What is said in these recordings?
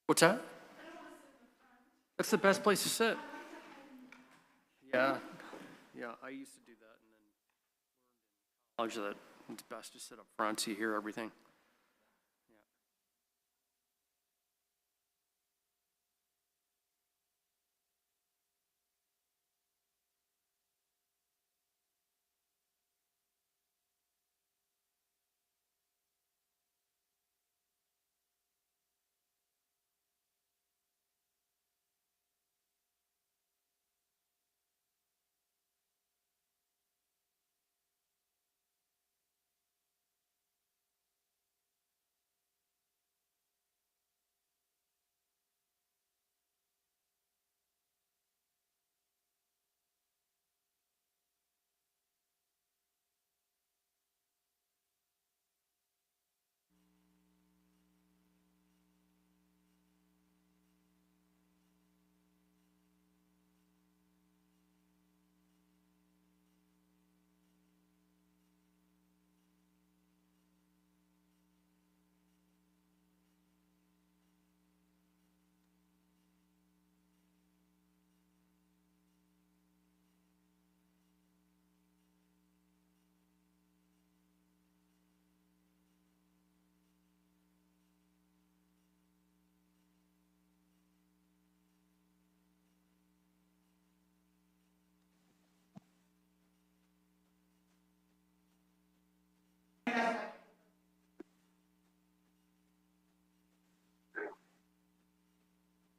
What's that? That's the best place to sit. Yeah, yeah, I used to do that, and then knowledge that it's best to sit up front so you hear everything.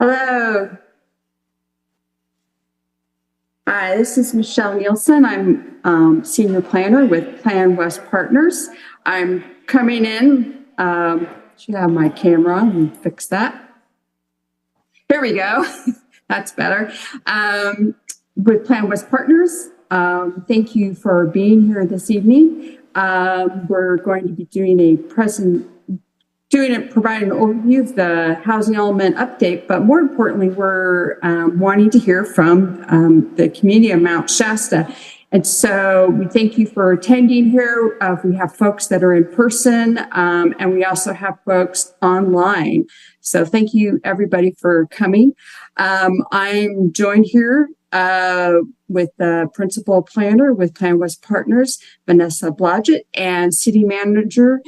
Hello. Hi, this is Michelle Nielsen. I'm Senior Planner with Plan West Partners. I'm coming in, should have my camera on and fix that. Here we go. That's better. With Plan West Partners, thank you for being here this evening. We're going to be doing providing an overview of the housing element update, but more importantly, we're wanting to hear from the community of Mount Shasta. And so we thank you for attending here. We have folks that are in person, and we also have folks online. So thank you, everybody, for coming. I'm joined here with the principal planner with Plan West Partners, Vanessa Blodgett, and city manager,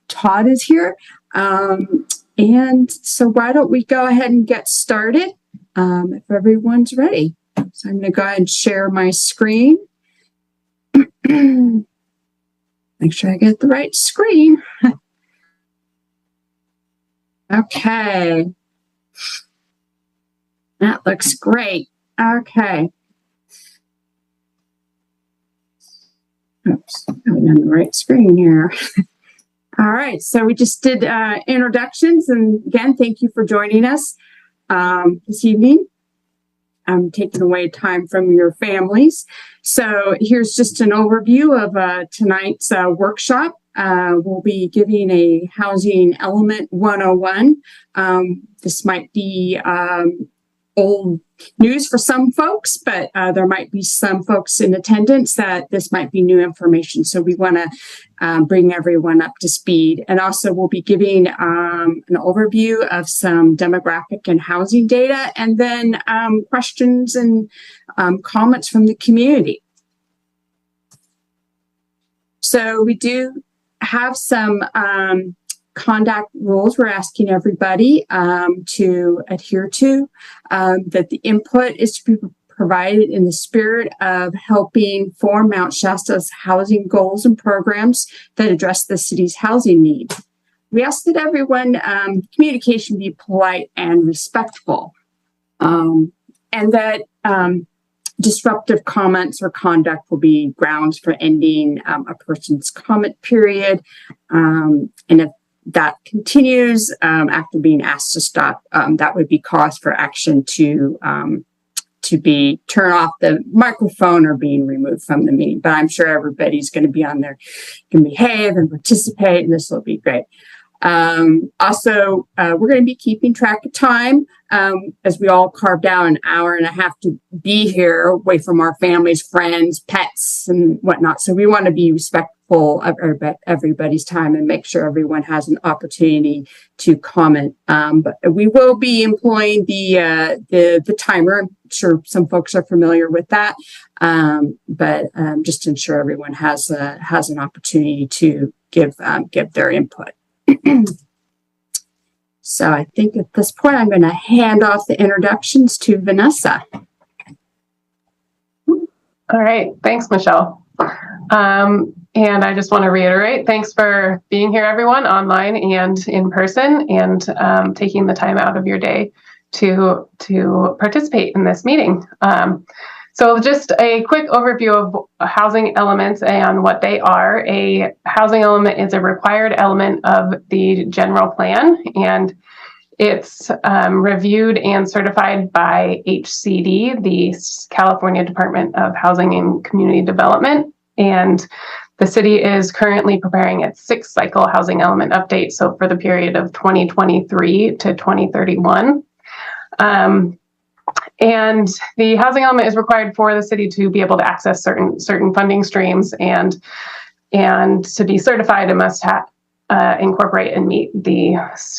Todd is here. And so why don't we go ahead and get started if everyone's ready. So I'm going to go ahead and share my screen. Make sure I get the right screen. Okay. That looks great. Okay. Oops, I'm on the right screen here. All right, so we just did introductions, and again, thank you for joining us this evening. I'm taking away time from your families. So here's just an overview of tonight's workshop. We'll be giving a Housing Element 101. This might be old news for some folks, but there might be some folks in attendance that this might be new information. So we want to bring everyone up to speed. And also we'll be giving an overview of some demographic and housing data, and then questions and comments from the community. So we do have some conduct rules we're asking everybody to adhere to, that the input is to be provided in the spirit of helping form Mount Shasta's housing goals and programs that address the city's housing needs. We ask that everyone communication be polite and respectful, and that disruptive comments or conduct will be grounds for ending a person's comment period, and if that continues after being asked to stop, that would be cause for action to be turn off the microphone or being removed from the meeting. But I'm sure everybody's going to be on there, can behave and participate, and this will be great. Also, we're going to be keeping track of time as we all carved out an hour and a half to be here away from our families, friends, pets, and whatnot. So we want to be respectful respectful of everybody's time and make sure everyone has an opportunity to comment. But we will be employing the timer. I'm sure some folks are familiar with that, but just to ensure everyone has an opportunity to give their input. So I think at this point, I'm going to hand off the introductions to Vanessa. All right. Thanks, Michelle. And I just want to reiterate, thanks for being here, everyone, online and in person, and taking the time out of your day to participate in this meeting. So just a quick overview of housing elements and what they are. A housing element is a required element of the general plan, and it's reviewed and certified by HCD, the California Department of Housing and Community Development. And the city is currently preparing its 6th cycle housing element update, so for the period of 2023 to 2031. And the housing element is required for the city to be able to access certain funding streams, and to be certified, it must incorporate and meet the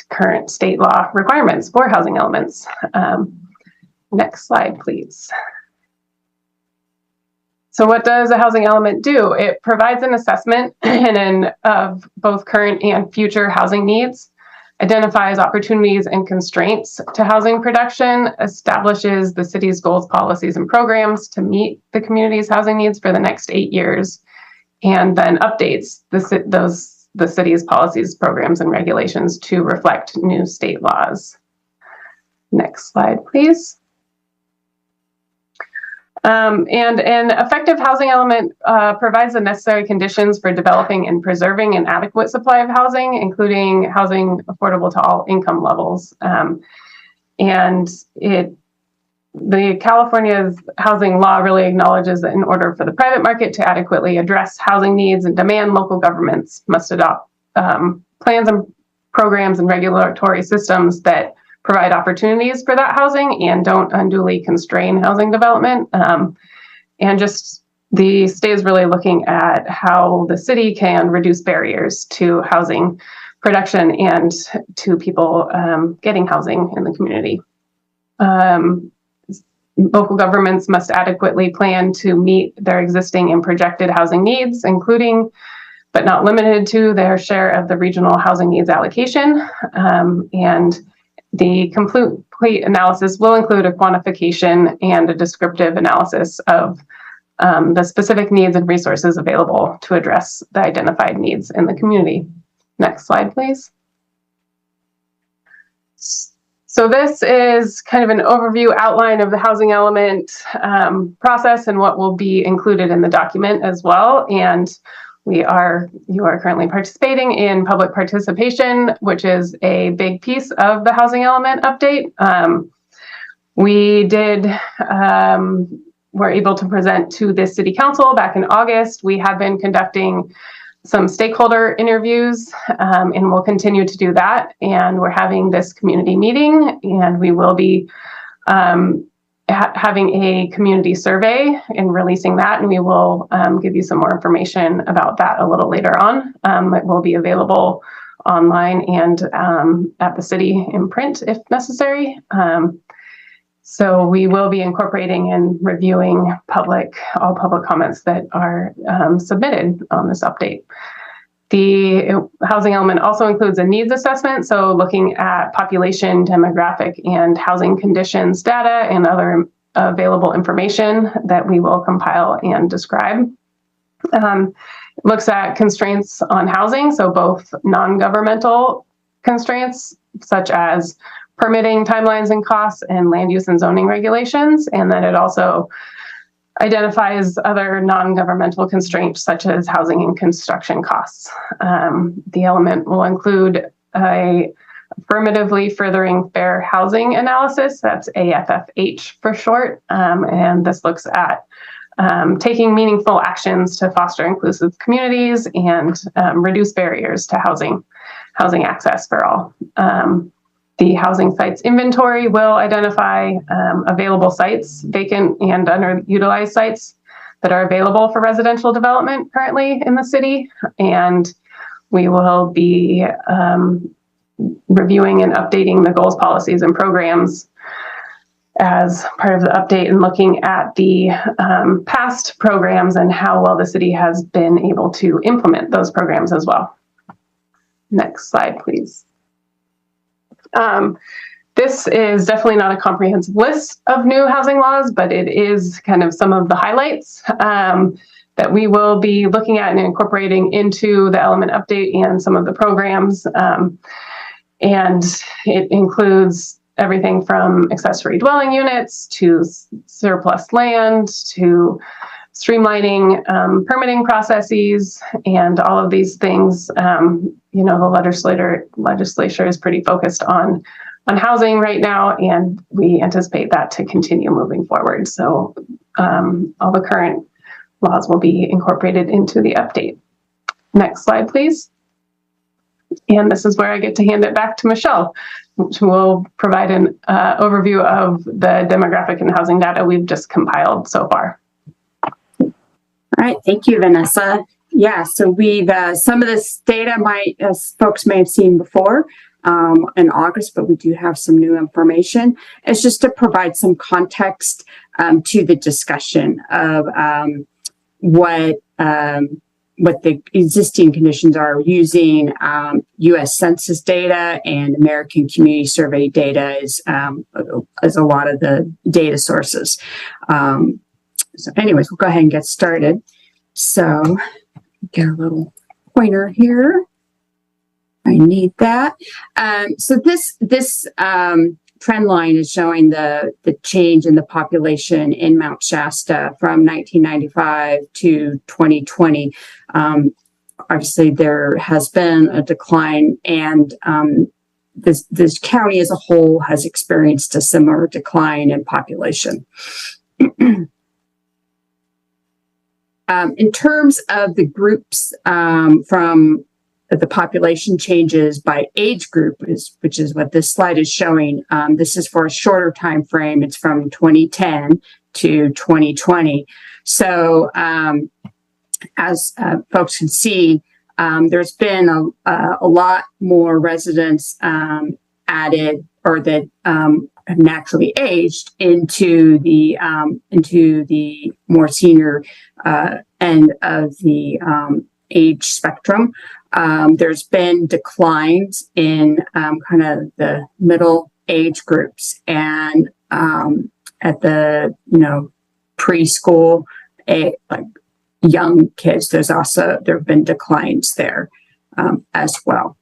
current state law requirements for housing elements. Next slide, please. So what does a housing element do? It provides an assessment of both current and future housing needs, identifies opportunities and constraints to housing production, establishes the city's goals, policies, and programs to meet the community's housing needs for the next 8 years, and then updates the city's policies, programs, and regulations to reflect new state laws. Next slide, please. And an effective housing element provides the necessary conditions for developing and preserving an adequate supply of housing, including housing affordable to all income levels. And the California's housing law really acknowledges that in order for the private market to adequately address housing needs and demand, local governments must adopt plans and programs and regulatory systems that provide opportunities for that housing and don't unduly constrain housing development. And just the state is really looking at how the city can reduce barriers to housing production and to people getting housing in the community. Local governments must adequately plan to meet their existing and projected housing needs, including but not limited to their share of the regional housing needs allocation. And the complete analysis will include a quantification and a descriptive analysis of the specific needs and resources available to address the identified needs in the community. Next slide, please. So this is kind of an overview outline of the housing element process and what will be included in the document as well. And you are currently participating in public participation, which is a big piece of the housing element update. We were able to present to the city council back in August. We have been conducting some stakeholder interviews, and we'll continue to do that. And we're having this community meeting, and we will be having a community survey and releasing that, and we will give you some more information about that a little later on. It will be available online and at the city in print if necessary. So we will be incorporating and reviewing all public comments that are submitted on this update. The housing element also includes a needs assessment, so looking at population, demographic, and housing conditions data and other available information that we will compile and describe. It looks at constraints on housing, so both non-governmental constraints such as permitting timelines and costs and land use and zoning regulations, and then it also identifies other non-governmental constraints such as housing and construction costs. The element will include a affirmatively furthering fair housing analysis, that's AFFH for short, and this looks at taking meaningful actions to foster inclusive communities and reduce barriers to housing access for all. The housing sites inventory will identify available sites, vacant and underutilized sites that are available for residential development currently in the city. And we will be reviewing and updating the goals, policies, and programs as part of the update, and looking at the past programs and how well the city has been able to implement those programs as well. Next slide, please. This is definitely not a comprehensive list of new housing laws, but it is kind of some of the highlights that we will be looking at and incorporating into the element update and some of the programs. And it includes everything from accessory dwelling units to surplus land to streamlining permitting processes and all of these things. You know, the legislature is pretty focused on housing right now, and we anticipate that to continue moving forward. So all the current laws will be incorporated into the update. Next slide, please. And this is where I get to hand it back to Michelle, which will provide an overview of the demographic and housing data we've just compiled so far. All right, thank you, Vanessa. Yeah, so we've, some of this data as folks may have seen before in August, but we do have some new information. It's just to provide some context to the discussion of what the existing conditions are using U.S. Census data and American Community Survey data as a lot of the data sources. So anyways, we'll go ahead and get started. So get a little pointer here. I need that. So this trend line is showing the change in the population in Mount Shasta from 1995 to 2020. Obviously, there has been a decline, and this county as a whole has experienced a similar decline in population. In terms of the groups from the population changes by age group, which is what this slide is showing. This is for a shorter time frame. It's from 2010 to 2020. So as folks can see, there's been a lot more residents added or that have naturally aged into the more senior end of the age spectrum. There's been declines in kind of the middle age groups, and at the preschool, like young kids, there have been declines there as well.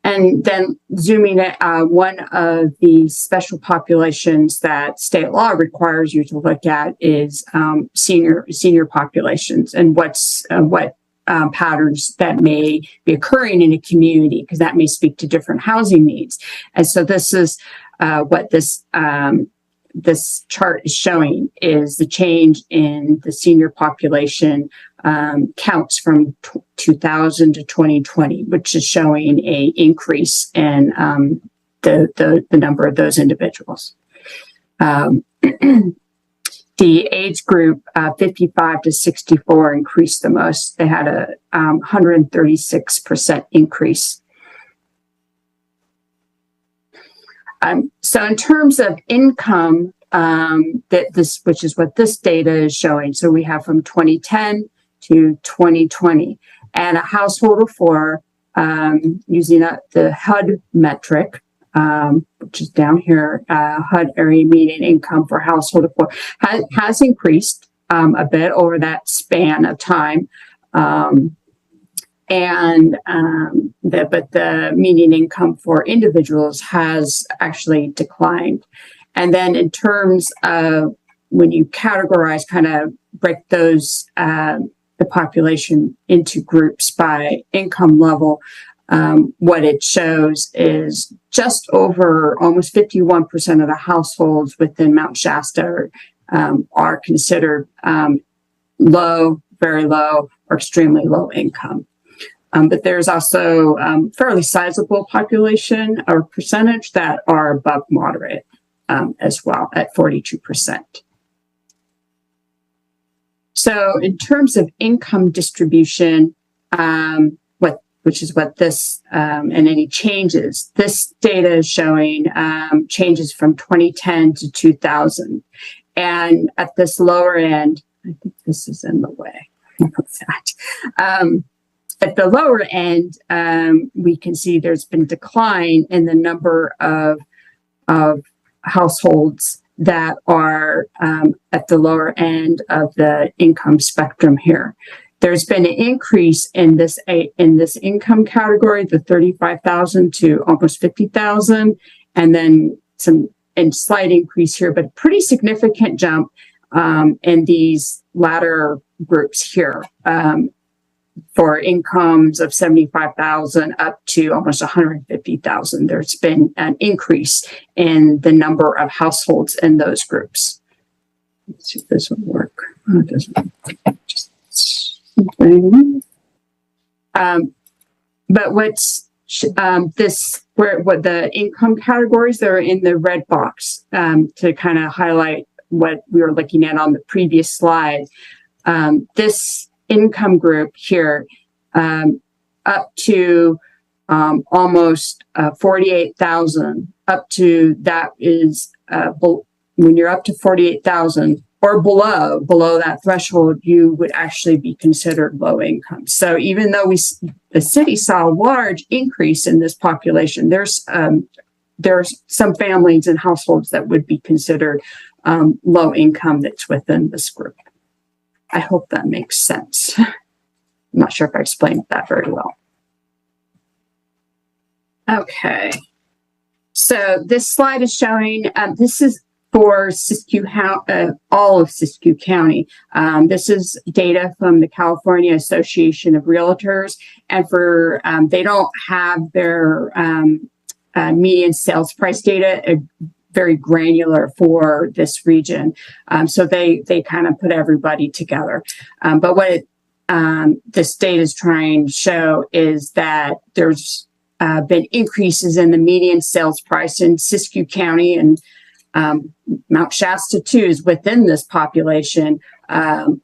And then zooming at one of the special populations that state law requires you to look at is senior populations, and what patterns that may be occurring in a community, because that may speak to different housing needs. And so this is what this chart is showing, is the change in the senior population counts from 2000 to 2020, which is showing a increase in the number of those individuals. The age group 55 to 64 increased the most. They had a 136% increase. So in terms of income, which is what this data is showing. So we have from 2010 to 2020, and a household of four, using the HUD metric, which is down here, HUD area median income for household of four has increased a bit over that span of time. But the median income for individuals has actually declined. And then in terms of when you categorize, kind of break those, the population into groups by income level, what it shows is just over almost 51% of the households within Mount Shasta are considered low, very low, or extremely low income. But there's also fairly sizable population or percentage that are above moderate as well at 42%. So in terms of income distribution, which is what this, and any changes, this data is showing changes from 2010 to 2000. And at this lower end, I think this is in the way. At the lower end, we can see there's been decline in the number of households that are at the lower end of the income spectrum here. There's been an increase in this income category, the 35,000 to almost 50,000, and then some slight increase here, but pretty significant jump in these latter groups here. For incomes of 75,000 up to almost 150,000, there's been an increase in the number of households in those groups. Let's see if this will work. Oh, it doesn't. But what's what the income categories that are in the red box to kind of highlight what we were looking at on the previous slide. This income group here up to almost 48,000, up to that is when you're up to 48,000 or below that threshold, you would actually be considered low income. So even though the city saw a large increase in this population, there's some families and households that would be considered low income that's within this group. I hope that makes sense. I'm not sure if I explained that very well. Okay. So this slide is showing, this is for Siskiyou, all of Siskiyou County. This is data from the California Association of Realtors, and for they don't have their median sales price data very granular for this region. So they kind of put everybody together. But what this data is trying to show is that there's been increases in the median sales price in Siskiyou County, and Mount Shasta too is within this population,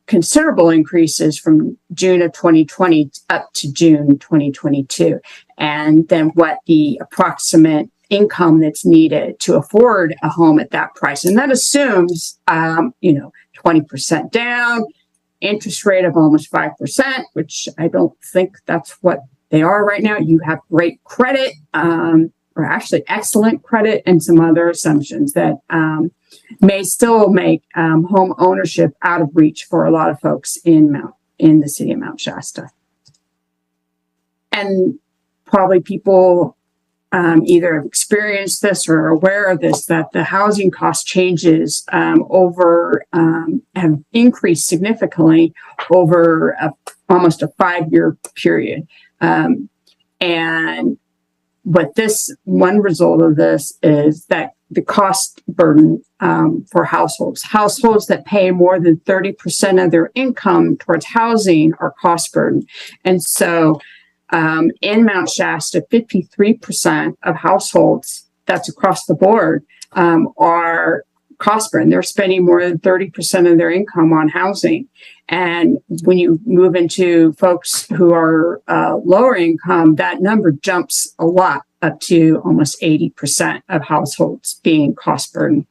considerable increases from June of 2020 up to June 2022. And then what the approximate income that's needed to afford a home at that price. And that assumes, 20% down, interest rate of almost 5%, which I don't think that's what they are right now. You have great credit, or actually excellent credit, and some other assumptions that may still make home ownership out of reach for a lot of folks in the city of Mount Shasta. And probably people either have experienced this or are aware of this, that the housing cost changes have increased significantly over almost a 5-year period. And what this one result of this is that the cost burden for households that pay more than 30% of their income towards housing are cost burden. And so in Mount Shasta, 53% of households, that's across the board, are cost burden. They're spending more than 30% of their income on housing. And when you move into folks who are lower income, that number jumps a lot, up to almost 80% of households being cost burden.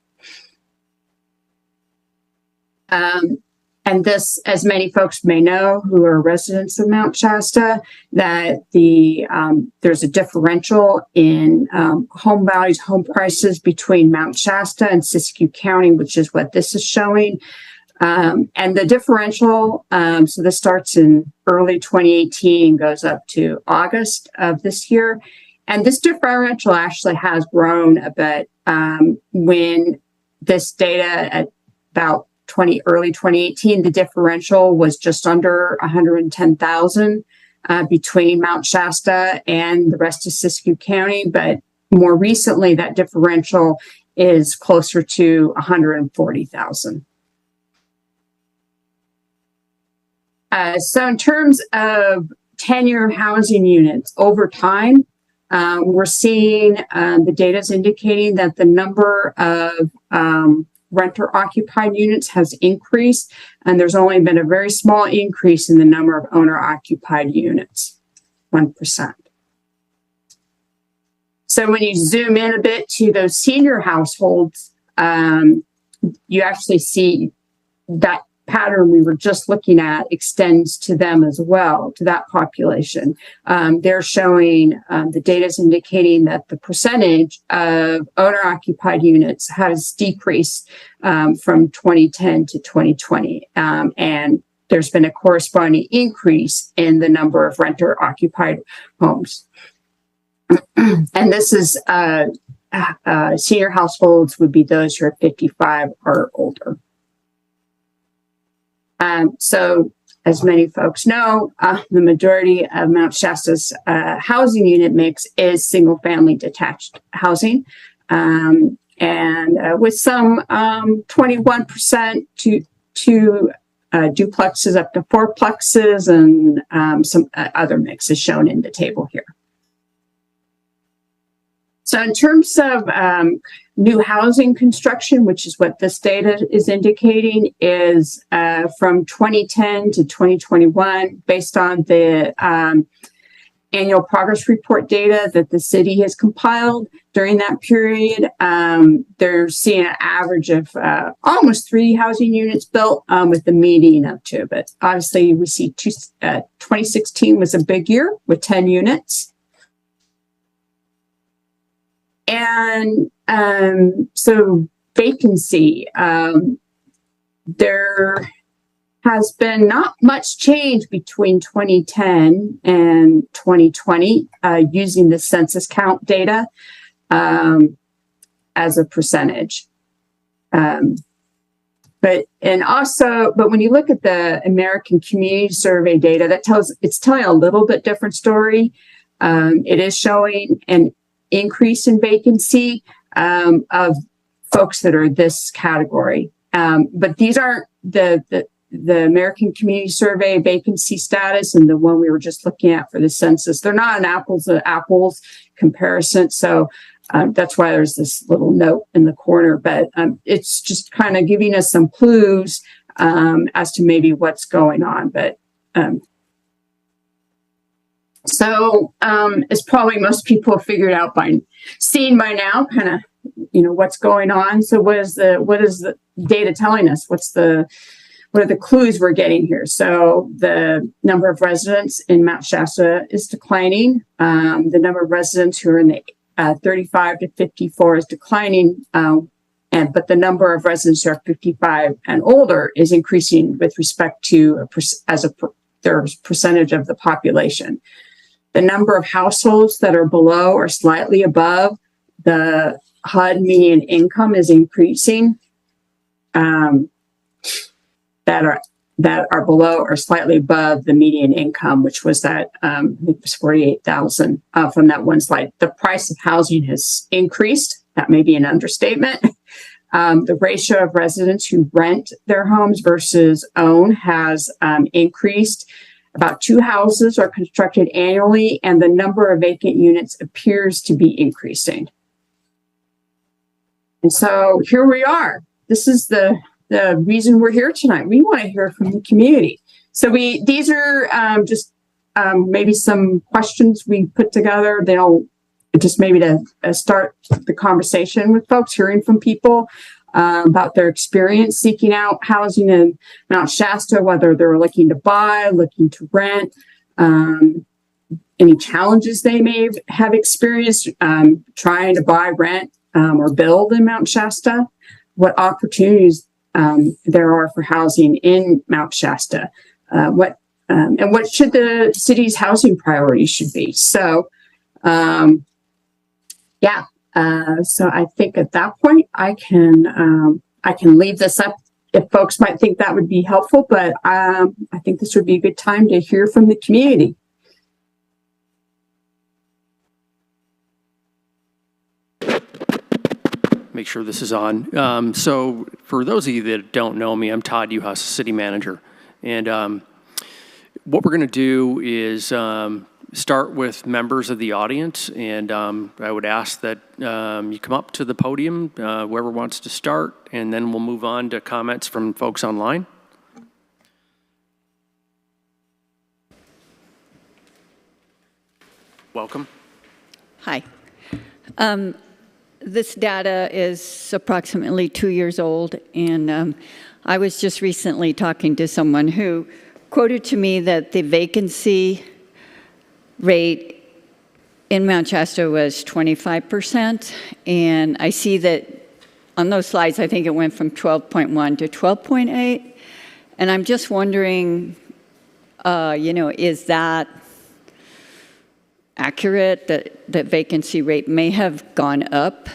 And this, as many folks may know who are residents of Mount Shasta, that there's a differential in home values, home prices between Mount Shasta and Siskiyou County, which is what this is showing. And the differential, so this starts in early 2018 and goes up to August of this year. And this differential actually has grown a bit when this data at about early 2018, the differential was just under 110,000 between Mount Shasta and the rest of Siskiyou County. But more recently, that differential is closer to 140,000. So in terms of tenure housing units over time, we're seeing the data is indicating that the number of renter occupied units has increased, and there's only been a very small increase in the number of owner occupied units, 1%. So when you zoom in a bit to those senior households, you actually see that pattern we were just looking at extends to them as well, to that population. They're showing the data is indicating that the percentage of owner-occupied units has decreased from 2010 to 2020. And there's been a corresponding increase in the number of renter-occupied homes. And this is senior households would be those who are 55 or older. So as many folks know, the majority of Mount Shasta's housing unit mix is single family detached housing. And with some 21% to duplexes up to fourplexes and some other mixes shown in the table here. So in terms of new housing construction, which is what this data is indicating, is from 2010 to 2021, based on the annual progress report data that the city has compiled during that period. They're seeing an average of almost 3 housing units built with the median of 2. But obviously we see 2016 was a big year with 10 units. And so vacancy, there has been not much change between 2010 and 2020 using the census count data as a percentage. But when you look at the American Community Survey data, it's telling a little bit different story. It is showing an increase in vacancy of folks that are this category. But these aren't the American Community Survey vacancy status and the one we were just looking at for the census. They're not an apples to apples comparison. So that's why there's this little note in the corner, but it's just kind of giving us some clues as to maybe what's going on. But so as probably most people have figured out by now, kind of, what's going on. So what is the data telling us? What are the clues we're getting here? So the number of residents in Mount Shasta is declining. The number of residents who are in the 35 to 54 is declining. But the number of residents who are 55 and older is increasing with respect to their percentage of the population. The number of households that are below or slightly above the HUD median income is increasing. That are below or slightly above the median income, which was that I think it was 48,000 from that one slide. The price of housing has increased. That may be an understatement. The ratio of residents who rent their homes versus own has increased. About 2 houses are constructed annually, and the number of vacant units appears to be increasing. And so here we are. This is the reason we're here tonight. We want to hear from the community. So these are just maybe some questions we put together. They'll just maybe to start the conversation with folks, hearing from people about their experience seeking out housing in Mount Shasta, whether they're looking to buy, looking to rent, any challenges they may have experienced trying to buy, rent, or build in Mount Shasta, what opportunities there are for housing in Mount Shasta, and what should the city's housing priorities should be. So, so I think at that point I can leave this up if folks might think that would be helpful, but I think this would be a good time to hear from the community. Make sure this is on. So for those of you that don't know me, I'm Todd Uhas, city manager. And what we're going to do is start with members of the audience, and I would ask that you come up to the podium, whoever wants to start, and then we'll move on to comments from folks online. Welcome. Hi. This data is approximately 2 years old, and I was just recently talking to someone who quoted to me that the vacancy rate in Mount Shasta was 25%, and I see that on those slides, I think it went from 12.1 to 12.8, and I'm just wondering, is that accurate, that vacancy rate may have gone up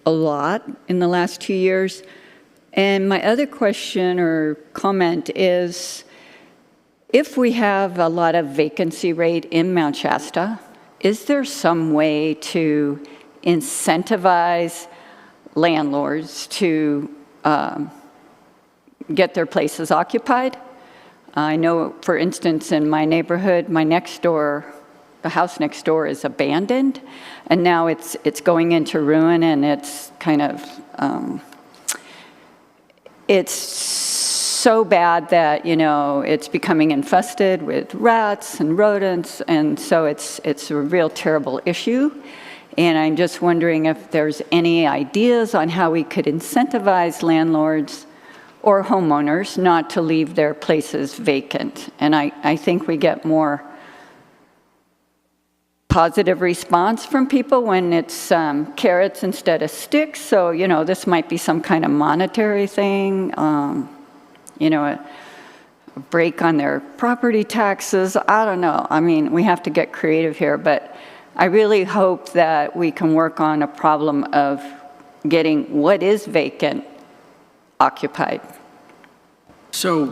a lot in the last 2 years? And my other question or comment is, if we have a lot of vacancy rate in Mount Shasta, is there some way to incentivize landlords to get their places occupied? I know, for instance, in my neighborhood, the house next door is abandoned, and now it's going into ruin, and it's kind of, it's so bad that, it's becoming infested with rats and rodents, and so it's a real terrible issue. And I'm just wondering if there's any ideas on how we could incentivize landlords or homeowners not to leave their places vacant. And I think we get more positive response from people when it's carrots instead of sticks. So, this might be some kind of monetary thing, a break on their property taxes. I don't know. I mean, we have to get creative here, but I really hope that we can work on a problem of getting what is vacant occupied. So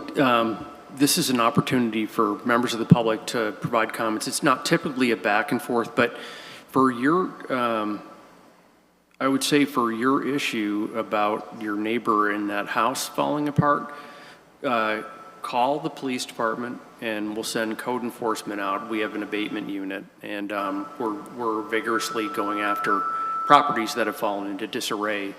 this is an opportunity for members of the public to provide comments. It's not typically a back and forth, but for your, I would say for your issue about your neighbor in that house falling apart, call the police department and we'll send code enforcement out. We have an abatement unit, and we're vigorously going after properties that have fallen into disarray.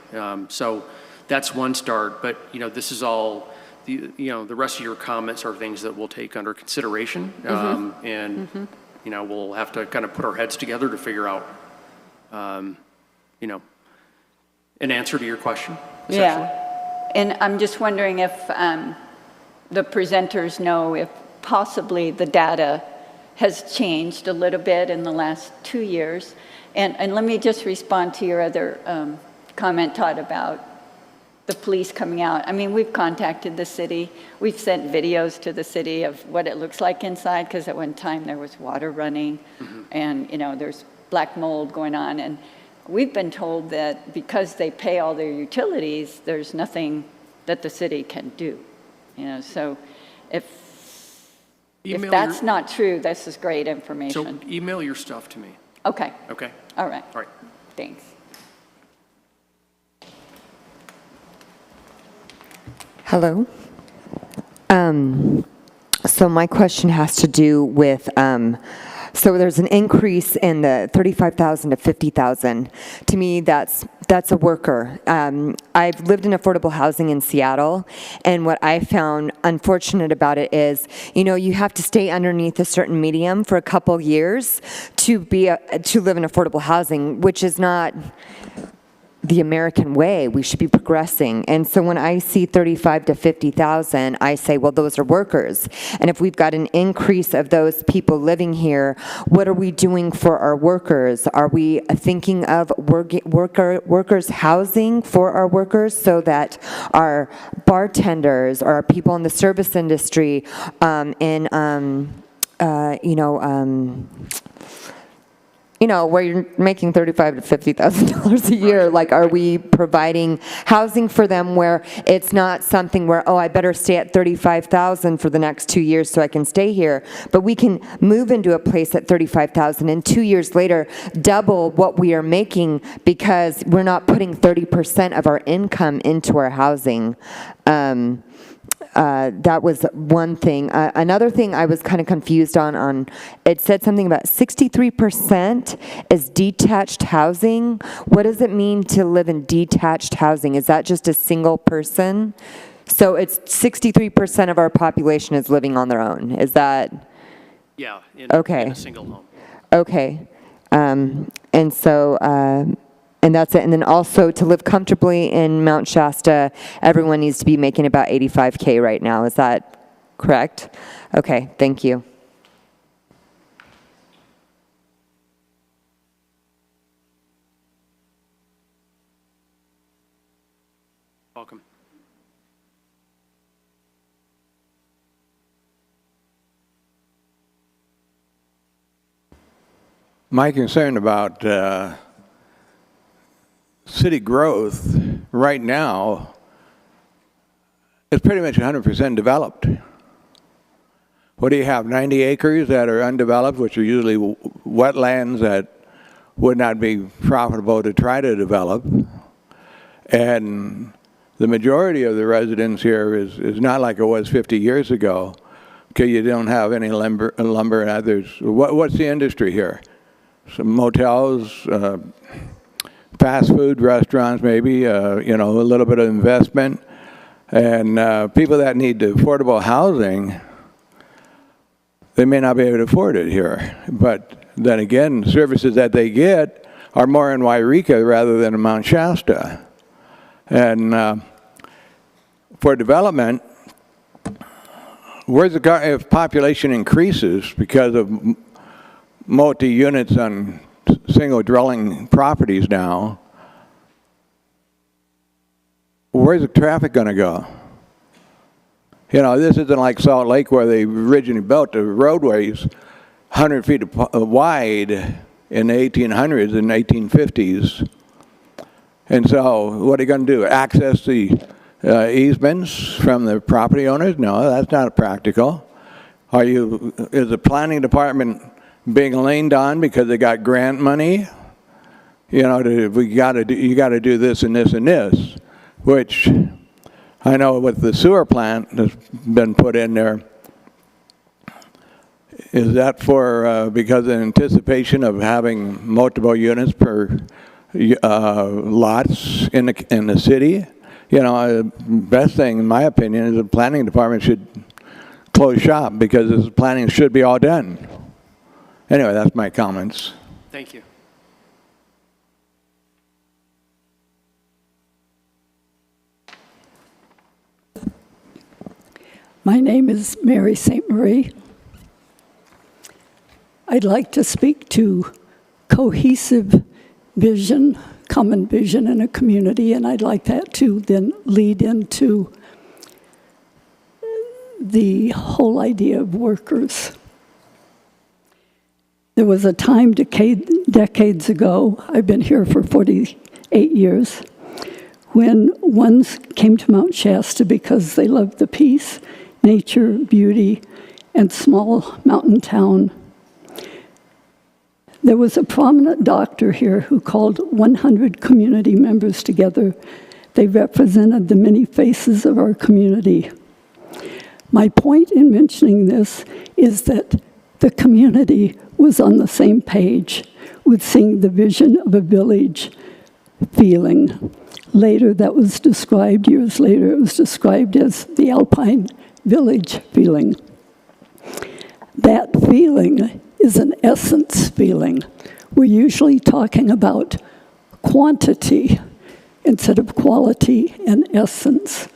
So that's one start, but this is all, the rest of your comments are things that we'll take under consideration, and we'll have to kind of put our heads together to figure out, an answer to your question. Yeah, and I'm just wondering if the presenters know if possibly the data has changed a little bit in the last 2 years. And let me just respond to your other comment, Todd, about the police coming out. I mean, we've contacted the city. We've sent videos to the city of what it looks like inside, because at one time there was water running, and there's black mold going on. And we've been told that because they pay all their utilities, there's nothing that the city can do. So if that's not true, this is great information. So email your stuff to me. Okay. Okay. All right. All right. Thanks. Hello. So my question has to do with, so there's an increase in the 35,000 to 50,000. To me, that's a worker. I've lived in affordable housing in Seattle, and what I found unfortunate about it is, you have to stay underneath a certain medium for a couple years to live in affordable housing, which is not the American way. We should be progressing. And so when I see 35 to 50,000, I say, well, those are workers. And if we've got an increase of those people living here, what are we doing for our workers? Are we thinking of workers housing for our workers so that our bartenders or our people in the service industry where you're making $35,000 to $50,000 a year, like, are we providing housing for them where it's not something where, I better stay at $35,000 for the next 2 years so I can stay here, but we can move into a place at $35,000 and 2 years later double what we are making because we're not putting 30% of our income into our housing. That was one thing. Another thing I was kind of confused on, it said something about 63% is detached housing. What does it mean to live in detached housing? Is that just a single person? So it's 63% of our population is living on their own. Is that? Yeah, in Okay. a single home. Okay. And so, and that's it. And then also to live comfortably in Mount Shasta, everyone needs to be making about 85K right now. Is that correct? Okay, thank you. Welcome. My concern about city growth right now is pretty much 100% developed. What do you have, 90 acres that are undeveloped, which are usually wetlands that would not be profitable to try to develop. And the majority of the residents here is not like it was 50 years ago, because you don't have any lumber and others. What's the industry here? Some motels, fast food restaurants maybe, you know, a little bit of investment. And people that need affordable housing, they may not be able to afford it here. But then again, services that they get are more in Wairika rather than in Mount Shasta. And for development, if population increases because of multi-units on single dwelling properties now, where's the traffic going to go? You know, this isn't like Salt Lake where they originally built the roadways 100 feet wide in the 1800s and 1850s. And so what are you going to do? Access the easements from the property owners? No, that's not practical. Is the planning department being leaned on because they got grant money? You know, you got to do this and this and this, which I know with the sewer plant that's been put in there. Is that for because of anticipation of having multiple units per lots in the city? You know, best thing in my opinion is the planning department should close shop because this planning should be all done. Anyway, that's my comments. Thank you. My name is Mary St. Marie. I'd like to speak to cohesive vision, common vision in a community, and I'd like that to then lead into the whole idea of workers. There was a time decades ago, I've been here for 48 years, when ones came to Mount Shasta because they loved the peace, nature, beauty, and small mountain town. There was a prominent doctor here who called 100 community members together. They represented the many faces of our community. My point in mentioning this is that the community was on the same page with seeing the vision of a village feeling. Later, that was described, years later, it was described as the Alpine Village feeling. That feeling is an essence feeling. We're usually talking about quantity instead of quality and essence.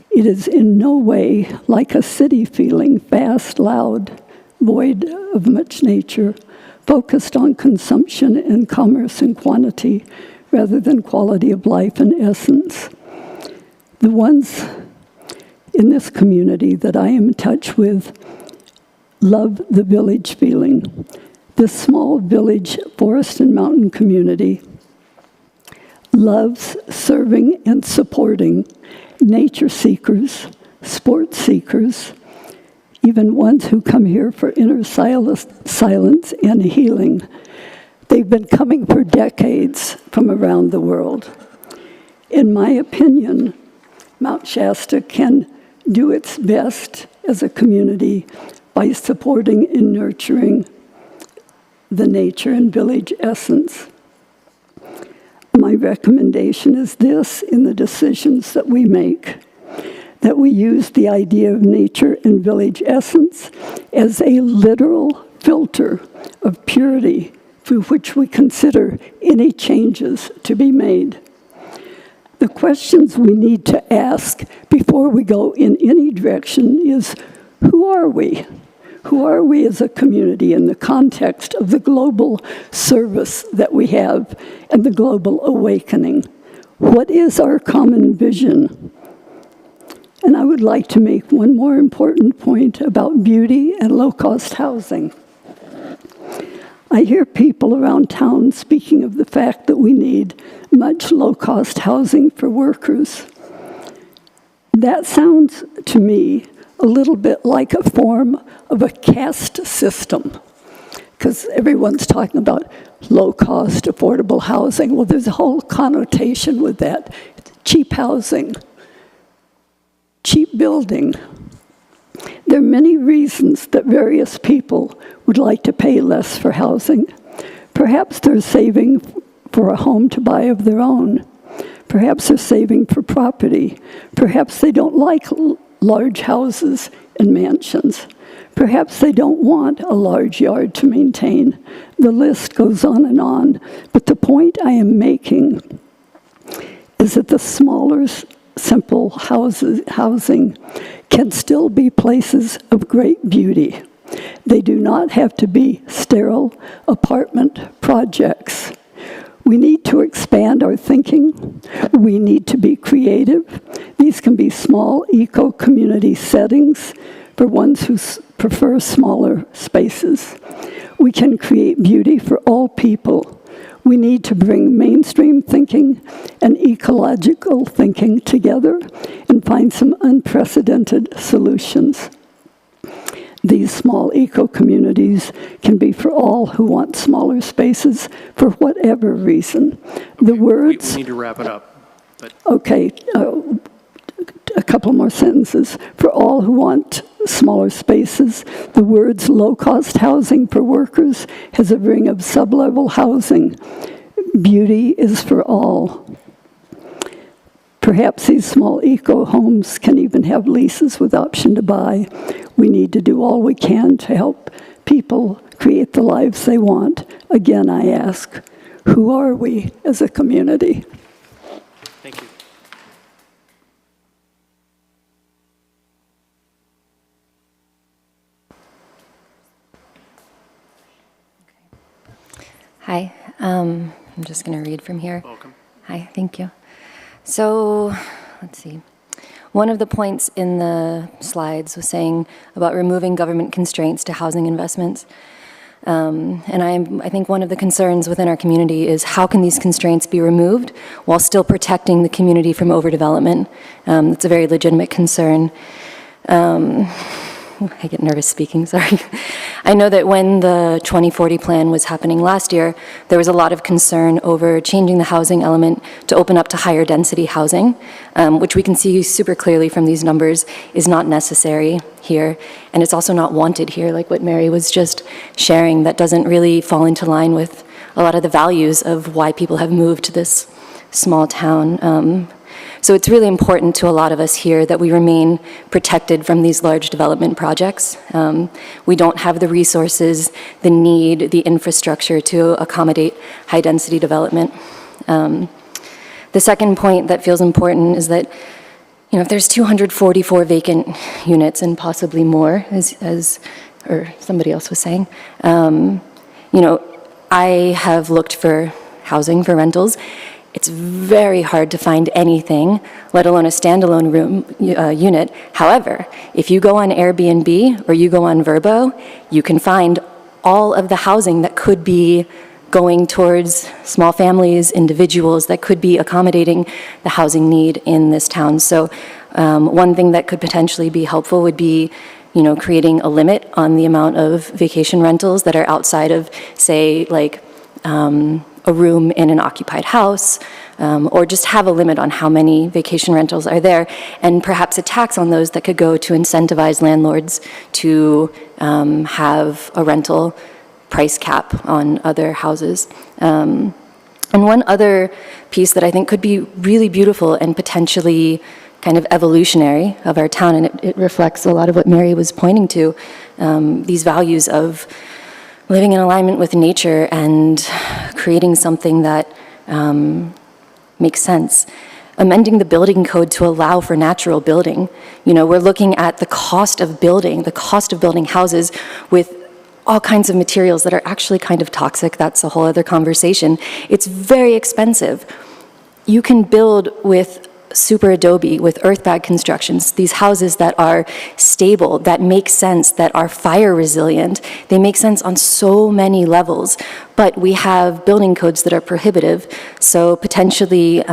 It is in no way like a city feeling, fast, loud, void of much nature, focused on consumption and commerce and quantity rather than quality of life and essence. The ones in this community that I am in touch with love the village feeling. This small village, forest and mountain community loves serving and supporting nature seekers, sports seekers, even ones who come here for inner silence and healing. They've been coming for decades from around the world. In my opinion, Mount Shasta can do its best as a community by supporting and nurturing the nature and village essence. My recommendation is this in the decisions that we make, that we use the idea of nature and village essence as a literal filter of purity through which we consider any changes to be made. The questions we need to ask before we go in any direction is, who are we? Who are we as a community in the context of the global service that we have and the global awakening? What is our common vision? And I would like to make one more important point about beauty and low-cost housing. I hear people around town speaking of the fact that we need much low-cost housing for workers. That sounds to me a little bit like a form of a caste system, because everyone's talking about low-cost, affordable housing. Well, there's a whole connotation with that. Cheap housing, cheap building. There are many reasons that various people would like to pay less for housing. Perhaps they're saving for a home to buy of their own. Perhaps they're saving for property. Perhaps they don't like large houses and mansions. Perhaps they don't want a large yard to maintain. The list goes on. But the point I am making is that the smaller, simple housing can still be places of great beauty. They do not have to be sterile apartment projects. We need to expand our thinking. We need to be creative. These can be small eco-community settings for ones who prefer smaller spaces. We can create beauty for all people. We need to bring mainstream thinking and ecological thinking together and find some unprecedented solutions. These small eco-communities can be for all who want smaller spaces for whatever reason. The words... We need to wrap it up. But. Okay, a couple more sentences. For all who want smaller spaces, the words low-cost housing for workers has a ring of sub-level housing. Beauty is for all. Perhaps these small eco-homes can even have leases with option to buy. We need to do all we can to help people create the lives they want. Again, I ask, who are we as a community? Thank you. Hi, I'm just going to read from here. Welcome. Hi, thank you. So, let's see. One of the points in the slides was saying about removing government constraints to housing investments. And I think one of the concerns within our community is how can these constraints be removed while still protecting the community from overdevelopment? It's a very legitimate concern. I get nervous speaking, sorry. I know that when the 2040 plan was happening last year, there was a lot of concern over changing the housing element to open up to higher density housing, which we can see super clearly from these numbers is not necessary here. And it's also not wanted here, like what Mary was just sharing, that doesn't really fall into line with a lot of the values of why people have moved to this small town. So it's really important to a lot of us here that we remain protected from these large development projects. We don't have the resources, the need, the infrastructure to accommodate high-density development. The second point that feels important is that, you know, if there's 244 vacant units and possibly more, or somebody else was saying, you know, I have looked for housing for rentals. It's very hard to find anything, let alone a standalone room unit. However, if you go on Airbnb or you go on Vrbo, you can find all of the housing that could be going towards small families, individuals, that could be accommodating the housing need in this town. So one thing that could potentially be helpful would be, you know, creating a limit on the amount of vacation rentals that are outside of, say, like, a room in an occupied house, or just have a limit on how many vacation rentals are there, and perhaps a tax on those that could go to incentivize landlords to have a rental price cap on other houses. And one other piece that I think could be really beautiful and potentially kind of evolutionary of our town, and it reflects a lot of what Mary was pointing to, these values of living in alignment with nature and creating something that makes sense. Amending the building code to allow for natural building. You know, we're looking at the cost of building houses with all kinds of materials that are actually kind of toxic. That's a whole other conversation. It's very expensive. You can build with super adobe, with earthbag constructions, these houses that are stable, that make sense, that are fire resilient. They make sense on so many levels, but we have building codes that are prohibitive. So potentially,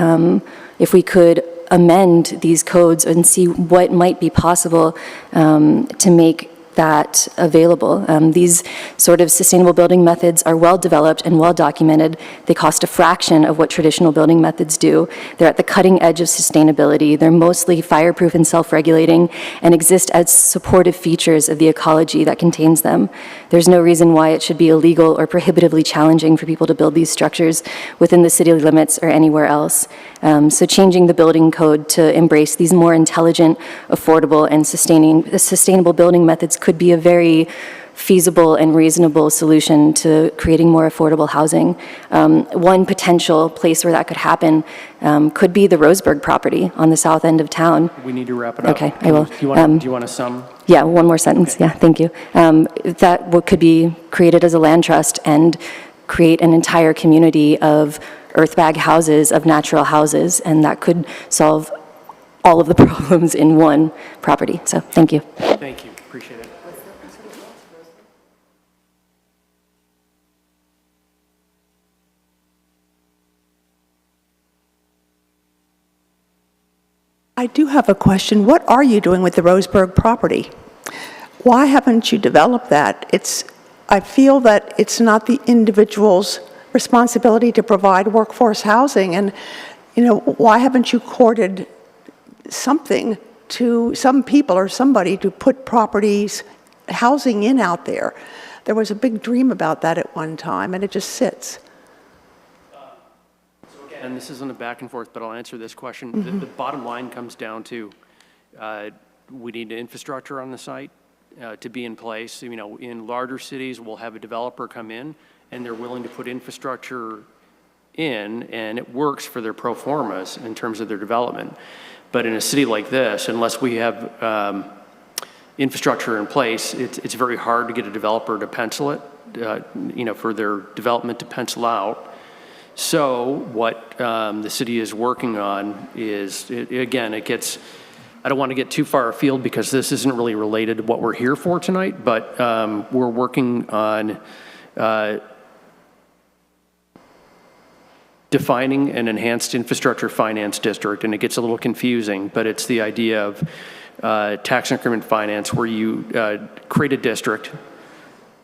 if we could amend these codes and see what might be possible to make that available. These sort of sustainable building methods are well developed and well documented. They cost a fraction of what traditional building methods do. They're at the cutting edge of sustainability. They're mostly fireproof and self-regulating and exist as supportive features of the ecology that contains them. There's no reason why it should be illegal or prohibitively challenging for people to build these structures within the city limits or anywhere else. So changing the building code to embrace these more intelligent, affordable, and sustainable building methods could be a very feasible and reasonable solution to creating more affordable housing. One potential place where that could happen could be the Roseburg property on the south end of town. We need to wrap it up. Okay, I will. Do you want to sum? Yeah, one more sentence. Okay. Yeah, thank you. Could be created as a land trust and create an entire community of earthbag houses, of natural houses, and that could solve all of the problems in one property. So, thank you. Thank you. Appreciate it. I do have a question. What are you doing with the Roseburg property? Why haven't you developed that? I feel that it's not the individual's responsibility to provide workforce housing, and why haven't you courted something to some people or somebody to put properties, housing in out there? There was a big dream about that at one time, and it just sits. And this isn't a back and forth, but I'll answer this question. The bottom line comes down to we need infrastructure on the site to be in place. In larger cities, we'll have a developer come in and they're willing to put infrastructure in, and it works for their pro formas in terms of their development. But in a city like this, unless we have infrastructure in place, it's very hard to get a developer to pencil it, for their development to pencil out. So what the city is working on is, I don't want to get too far afield because this isn't really related to what we're here for tonight, but we're working on defining an enhanced infrastructure finance district, and it gets a little confusing, but it's the idea of tax increment finance where you create a district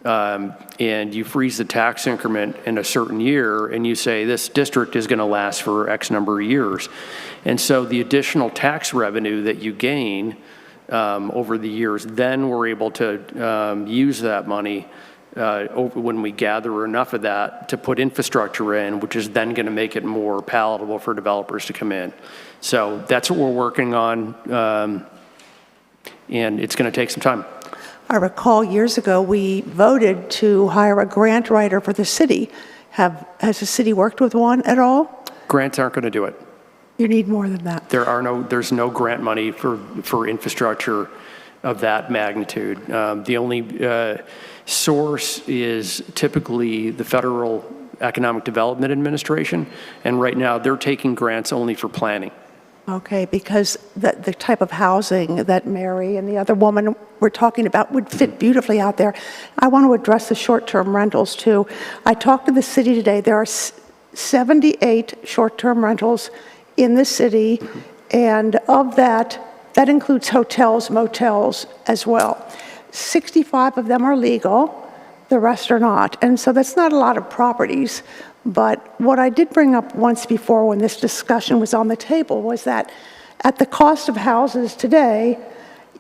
and you freeze the tax increment in a certain year, and you say this district is going to last for X number of years. And so the additional tax revenue that you gain over the years, then we're able to use that money when we gather enough of that to put infrastructure in, which is then going to make it more palatable for developers to come in. So that's what we're working on, and it's going to take some time. I recall years ago we voted to hire a grant writer for the city. Has the city worked with one at all? Grants aren't going to do it. You need more than that. There's no grant money for infrastructure of that magnitude. The only source is typically the Federal Economic Development Administration, and right now they're taking grants only for planning. Okay, because the type of housing that Mary and the other woman were talking about would fit beautifully out there. I want to address the short-term rentals too. I talked to the city today. There are 78 short-term rentals in the city, and of that includes hotels, motels as well. 65 of them are legal, the rest are not. And so that's not a lot of properties. But what I did bring up once before when this discussion was on the table was that at the cost of houses today,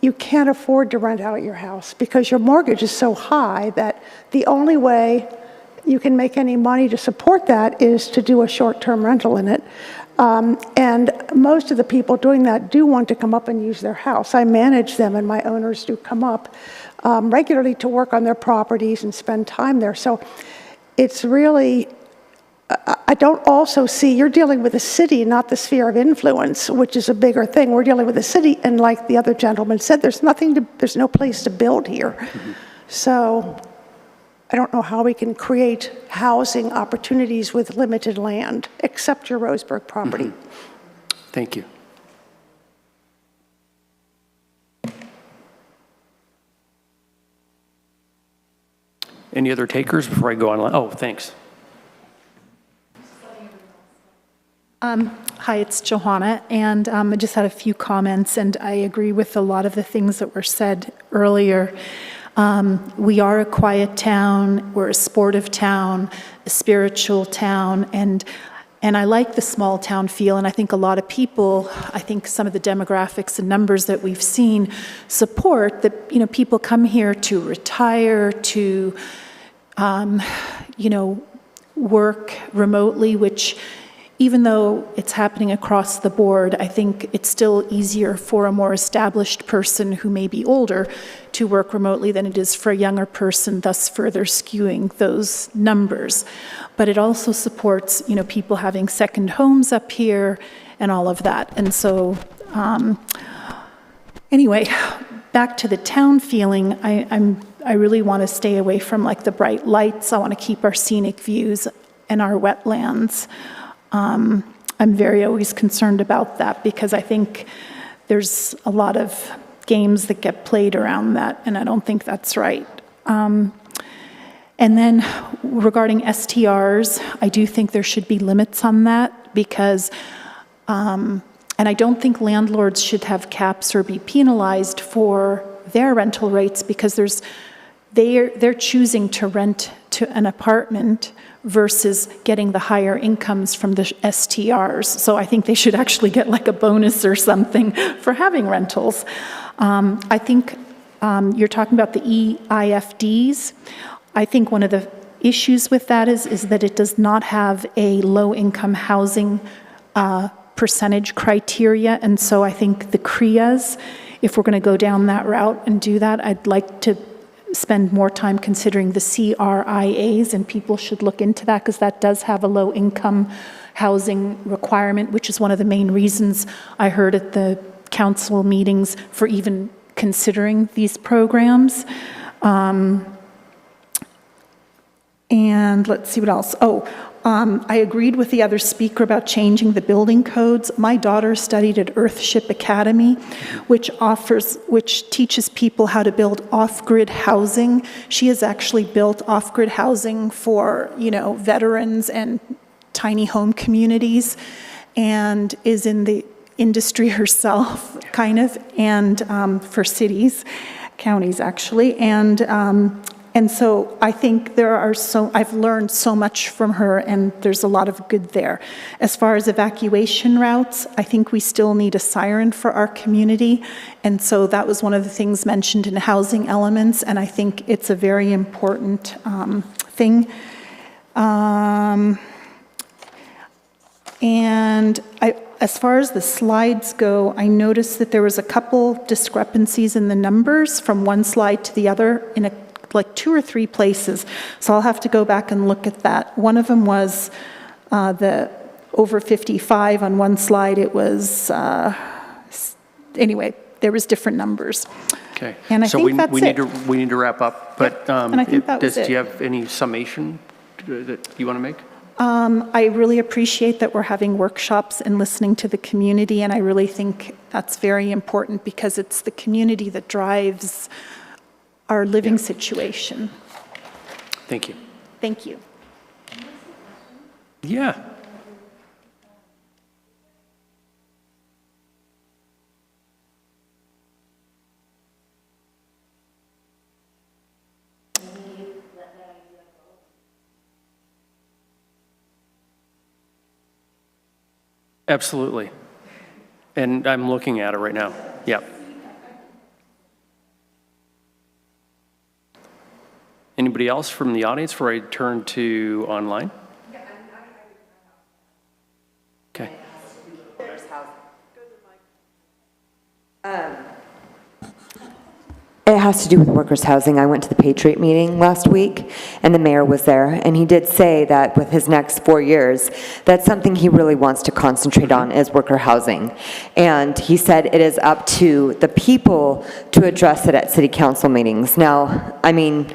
you can't afford to rent out your house because your mortgage is so high that the only way you can make any money to support that is to do a short-term rental in it. And most of the people doing that do want to come up and use their house. I manage them, and my owners do come up regularly to work on their properties and spend time there. So it's really, I don't also see, you're dealing with the city, not the sphere of influence, which is a bigger thing. We're dealing with the city, and like the other gentleman said, there's no place to build here. Mm-hmm. So I don't know how we can create housing opportunities with limited land, except your Roseburg property. Mm-hmm. Thank you. Any other takers before I go online? Oh, thanks. Hi, it's Johanna, and I just had a few comments, and I agree with a lot of the things that were said earlier. We are a quiet town, we're a sportive town, a spiritual town, and I like the small town feel, and I think a lot of people, I think some of the demographics and numbers that we've seen support that, you know, people come here to retire, to, work remotely, which even though it's happening across the board, I think it's still easier for a more established person who may be older to work remotely than it is for a younger person, thus further skewing those numbers. But it also supports, people having second homes up here and all of that. And so, anyway, back to the town feeling, I really want to stay away from like the bright lights. I want to keep our scenic views and our wetlands. I'm very always concerned about that because I think there's a lot of games that get played around that, and I don't think that's right. And then regarding STRs, I do think there should be limits on that because, and I don't think landlords should have caps or be penalized for their rental rates because they're choosing to rent to an apartment versus getting the higher incomes from the STRs. So I think they should actually get like a bonus or something for having rentals. I think you're talking about the EIFDs. I think one of the issues with that is that it does not have a low-income housing percentage criteria. And so I think the CREAs, if we're going to go down that route and do that, I'd like to spend more time considering the CRIAs, and people should look into that because that does have a low-income housing requirement, which is one of the main reasons I heard at the council meetings for even considering these programs. And let's see what else. I agreed with the other speaker about changing the building codes. My daughter studied at Earthship Academy, which teaches people how to build off-grid housing. She has actually built off-grid housing for, veterans and tiny home communities, and is in the industry herself, kind of, and for cities, counties actually, and so I think I've learned so much from her, and there's a lot of good there. As far as evacuation routes, I think we still need a siren for our community, and so that was one of the things mentioned in housing elements, and I think it's a very important thing. As far as the slides go, I noticed that there was a couple discrepancies in the numbers from one slide to the other in like 2 or 3 places. So I'll have to go back and look at that. One of them was the over 55 on one slide. It was, anyway, there was different numbers. Okay. And I think that's it. We need to wrap up, but and I think that was it. Do you have any summation that you want to make? I really appreciate that we're having workshops and listening to the community, and I really think that's very important because it's the community that drives our living situation. Thank you. Thank you. Yeah. Absolutely. And I'm looking at it right now. Yeah. Anybody else from the audience before I turn to online? Okay. It has to do with workers' housing. I went to the Patriot meeting last week, and the mayor was there, and he did say that with his next 4 years, that's something he really wants to concentrate on is worker housing. And he said it is up to the people to address it at city council meetings. Now, I mean,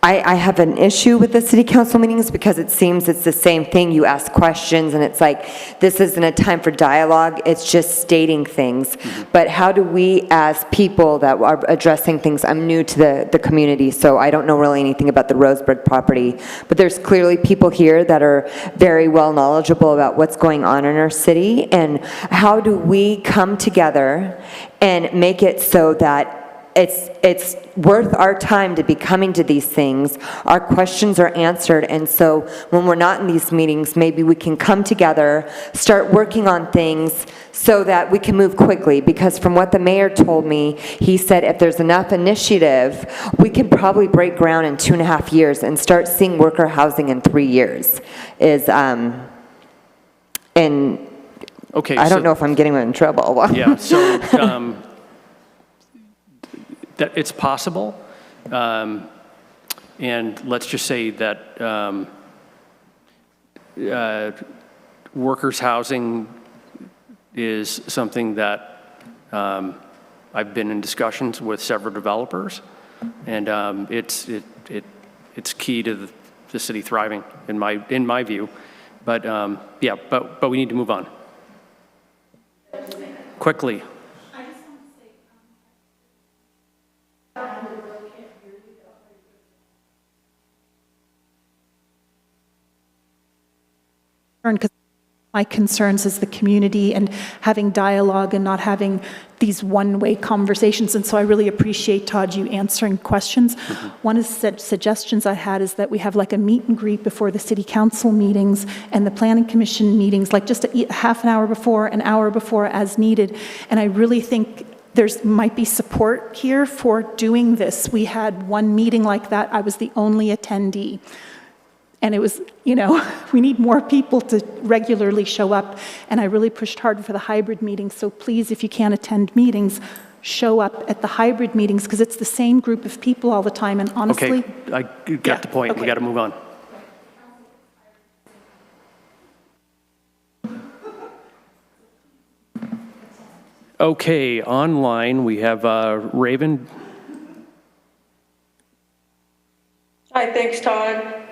I have an issue with the city council meetings because it seems it's the same thing. You ask questions and it's like, this isn't a time for dialogue, it's just stating things. But how do we, as people that are addressing things, I'm new to the community, so I don't know really anything about the Roseburg property, but there's clearly people here that are very well knowledgeable about what's going on in our city, and how do we come together and make it so that it's worth our time to be coming to these things. Our questions are answered, and so when we're not in these meetings, maybe we can come together, start working on things so that we can move quickly, because from what the mayor told me, he said if there's enough initiative, we can probably break ground in 2.5 years and start seeing worker housing in 3 years. And Okay. I don't know if I'm getting in trouble. Yeah, so that it's possible, and let's just say that workers' housing is something that I've been in discussions with several developers, and it's key to the city thriving in my view. But yeah, but we need to move on quickly. Because my concerns is the community and having dialogue and not having these one-way conversations. And so I really appreciate, Todd, you answering questions. One of the suggestions I had is that we have like a meet and greet before the city council meetings and the planning commission meetings, like just a half an hour before, an hour before as needed. And I really think there's might be support here for doing this. We had one meeting like that. I was the only attendee. And it was, we need more people to regularly show up. And I really pushed hard for the hybrid meetings. So please, if you can't attend meetings, show up at the hybrid meetings, because it's the same group of people all the time. And honestly... Okay, I get the point. Okay. We got to move on. Okay, online we have Raven. Hi, thanks, Todd.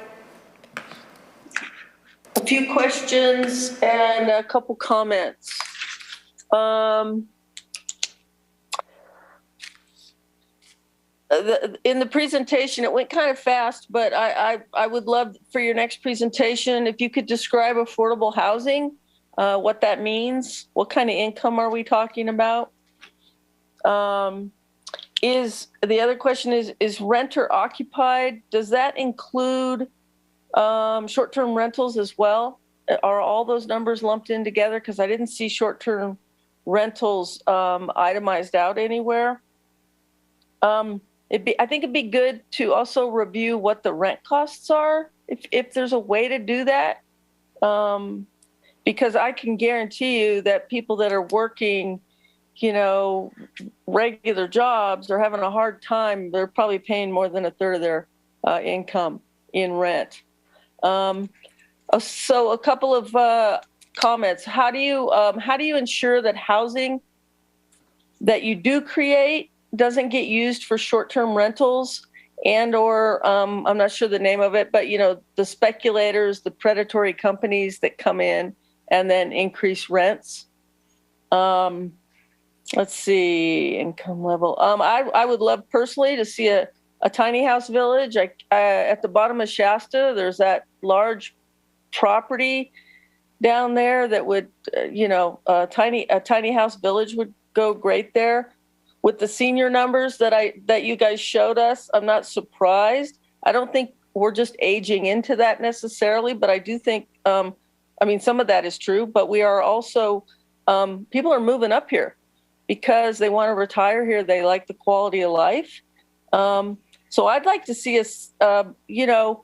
A few questions and a couple comments. In the presentation, it went kind of fast, but I would love for your next presentation, if you could describe affordable housing, what that means, what kind of income are we talking about? The other question is renter occupied? Does that include short-term rentals as well? Are all those numbers lumped in together? Because I didn't see short-term rentals itemized out anywhere. I think it'd be good to also review what the rent costs are, if there's a way to do that. Because I can guarantee you that people that are working, regular jobs are having a hard time. They're probably paying more than a third of their income in rent. So a couple of comments. How do you ensure that housing that you do create doesn't get used for short-term rentals or I'm not sure the name of it, but the speculators, the predatory companies that come in and then increase rents? Let's see, income level. I would love personally to see a tiny house village. At the bottom of Shasta, there's that large property down there that would, a tiny house village would go great there. With the senior numbers that you guys showed us, I'm not surprised. I don't think we're just aging into that necessarily, but I do think I mean, some of that is true, but we are also, people are moving up here because they want to retire here. They like the quality of life. So I'd like to see us, you know,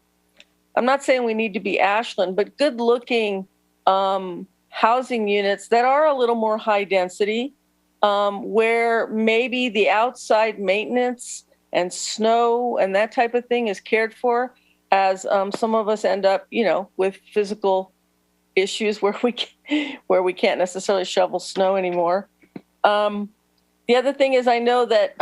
I'm not saying we need to be Ashland, but good looking housing units that are a little more high density, where maybe the outside maintenance and snow and that type of thing is cared for, as some of us end up, you know, with physical issues where we can't necessarily shovel snow anymore. The other thing is, I know that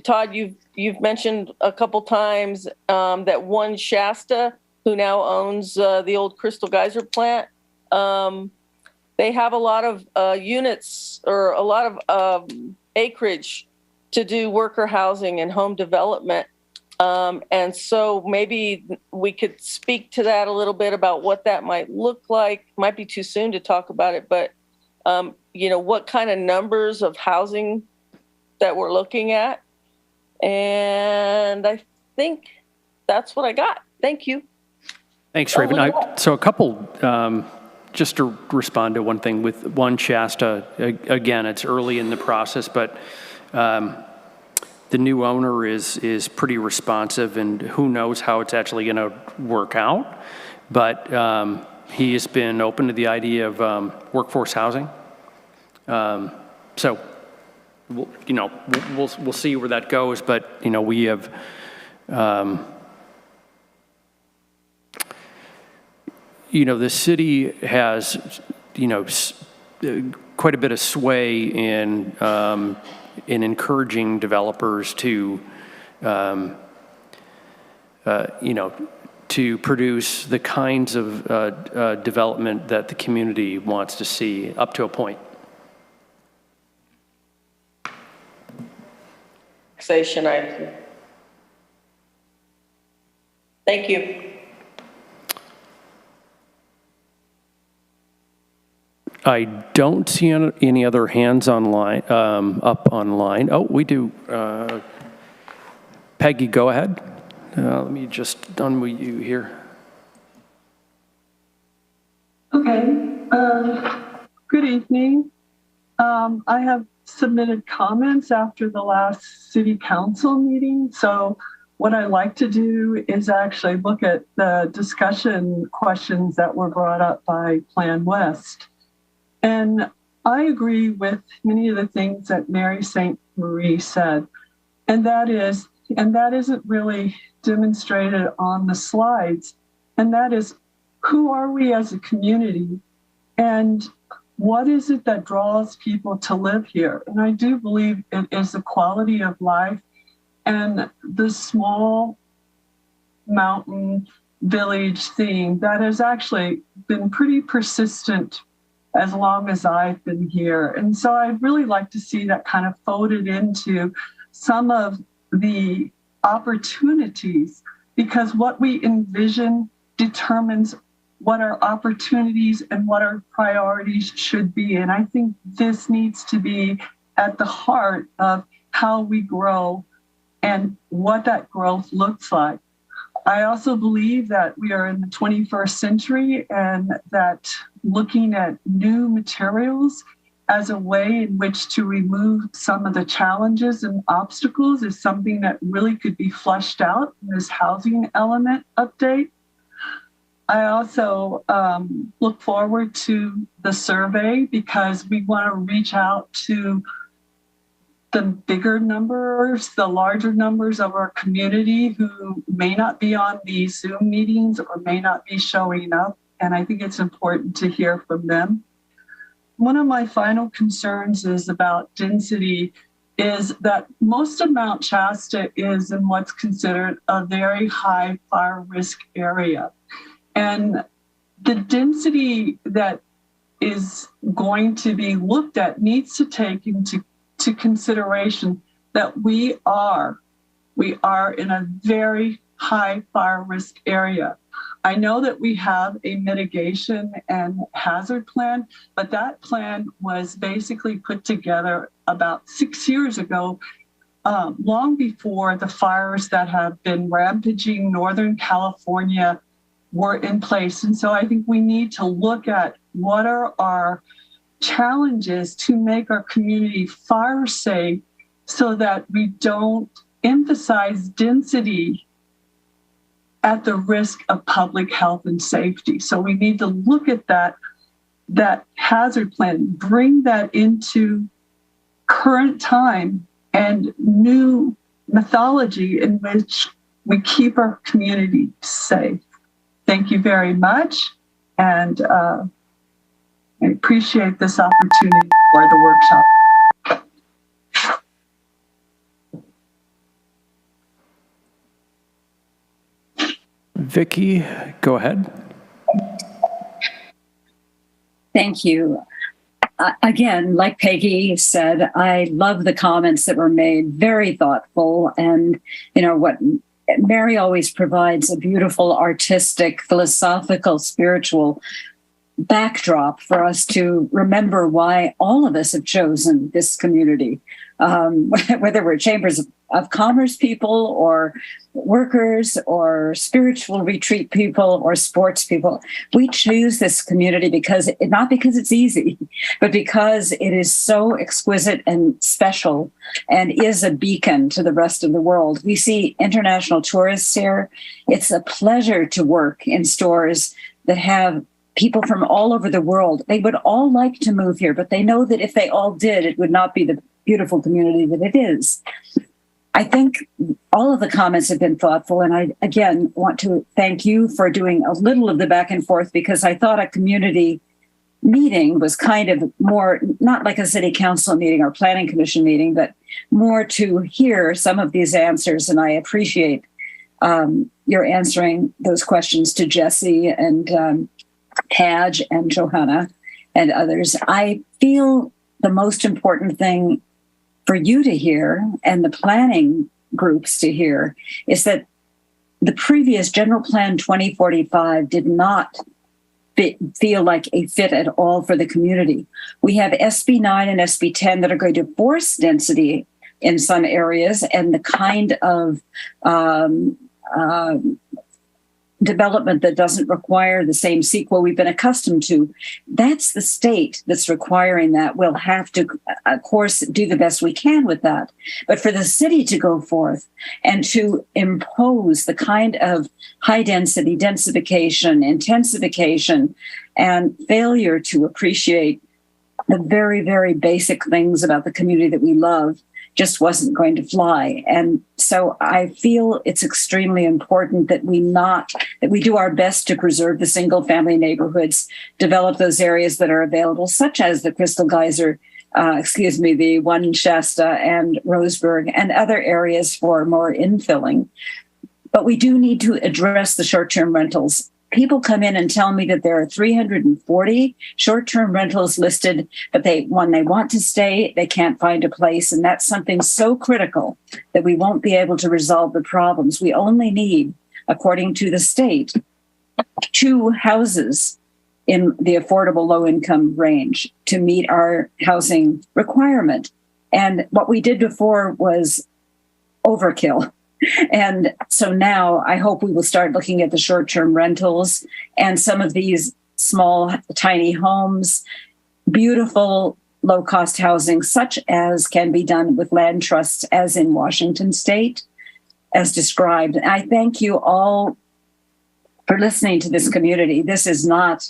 Todd, you've mentioned a couple times that one Shasta, who now owns the old Crystal Geyser plant, they have a lot of units or a lot of acreage to do worker housing and home development. And so maybe we could speak to that a little bit about what that might look like. Might be too soon to talk about it, but you know, what kind of numbers of housing that we're looking at. And I think that's what I got. Thank you. Thanks, Raven. So a couple, just to respond to one thing with one Shasta, again, it's early in the process, but the new owner is pretty responsive, and who knows how it's actually going to work out. But he has been open to the idea of workforce housing. So, you know, we'll see where that goes. But you know, we have. You know, the city has, you know, quite a bit of sway in encouraging developers to, you know, to produce the kinds of development that the community wants to see up to a point. Thank you. I don't see any other hands online, up online. Oh, we do. Peggy, go ahead. Let me just unmute you here. Okay. Good evening. I have submitted comments after the last city council meeting. So what I like to do is actually look at the discussion questions that were brought up by Plan West. And I agree with many of the things that Mary St. Marie said. And that isn't really demonstrated on the slides. And that is, who are we as a community? And what is it that draws people to live here? And I do believe it is the quality of life and the small mountain village theme that has actually been pretty persistent as long as I've been here. And so I'd really like to see that kind of folded into some of the opportunities, because what we envision determines what our opportunities and what our priorities should be. And I think this needs to be at the heart of how we grow and what that growth looks like. I also believe that we are in the 21st century and that looking at new materials as a way in which to remove some of the challenges and obstacles is something that really could be fleshed out in this housing element update. I also look forward to the survey because we want to reach out to the bigger numbers, the larger numbers of our community who may not be on these Zoom meetings or may not be showing up. And I think it's important to hear from them. One of my final concerns is about density, is that most of Mount Shasta is in what's considered a very high fire risk area. And the density that is going to be looked at needs to take into consideration that we are in a very high fire risk area. I know that we have a mitigation and hazard plan, but that plan was basically put together about 6 years ago, long before the fires that have been rampaging Northern California were in place. And so I think we need to look at what are our challenges to make our community fire safe so that we don't emphasize density at the risk of public health and safety. So we need to look at that hazard plan, bring that into current time and new methodology in which we keep our community safe. Thank you very much. And I appreciate this opportunity for the workshop. Vicki, go ahead. Thank you. Again, like Peggy said, I love the comments that were made, very thoughtful. And, you know, what Mary always provides a beautiful, artistic, philosophical, spiritual backdrop for us to remember why all of us have chosen this community, whether we're chambers of commerce people or workers or spiritual retreat people or sports people. We choose this community not because it's easy, but because it is so exquisite and special and is a beacon to the rest of the world. We see international tourists here. It's a pleasure to work in stores that have people from all over the world. They would all like to move here, but they know that if they all did, it would not be the beautiful community that it is. I think all of the comments have been thoughtful, and I, again, want to thank you for doing a little of the back and forth, because I thought a community meeting was kind of more, not like a city council meeting or planning commission meeting, but more to hear some of these answers, and I appreciate your answering those questions to Jesse and Taj and Johanna and others. I feel the most important thing for you to hear and the planning groups to hear is that the previous General Plan 2045 did not feel like a fit at all for the community. We have SB 9 and SB 10 that are going to force density in some areas, and the kind of development that doesn't require the same CEQA we've been accustomed to. That's the state that's requiring that. We'll have to, of course, do the best we can with that. But for the city to go forth and to impose the kind of high density, densification, intensification, and failure to appreciate the very, very basic things about the community that we love just wasn't going to fly. And so I feel it's extremely important that we do our best to preserve the single family neighborhoods, develop those areas that are available, such as the Crystal Geyser, the one in Shasta and Roseburg, and other areas for more infilling. But we do need to address the short-term rentals. People come in and tell me that there are 340 short-term rentals listed, but when they want to stay, they can't find a place. And that's something so critical that we won't be able to resolve the problems. We only need, according to the state, 2 houses in the affordable low-income range to meet our housing requirement. And what we did before was overkill. And so now I hope we will start looking at the short-term rentals and some of these small, tiny homes, beautiful, low-cost housing, such as can be done with land trusts, as in Washington State, as described. And I thank you all for listening to this community. This is not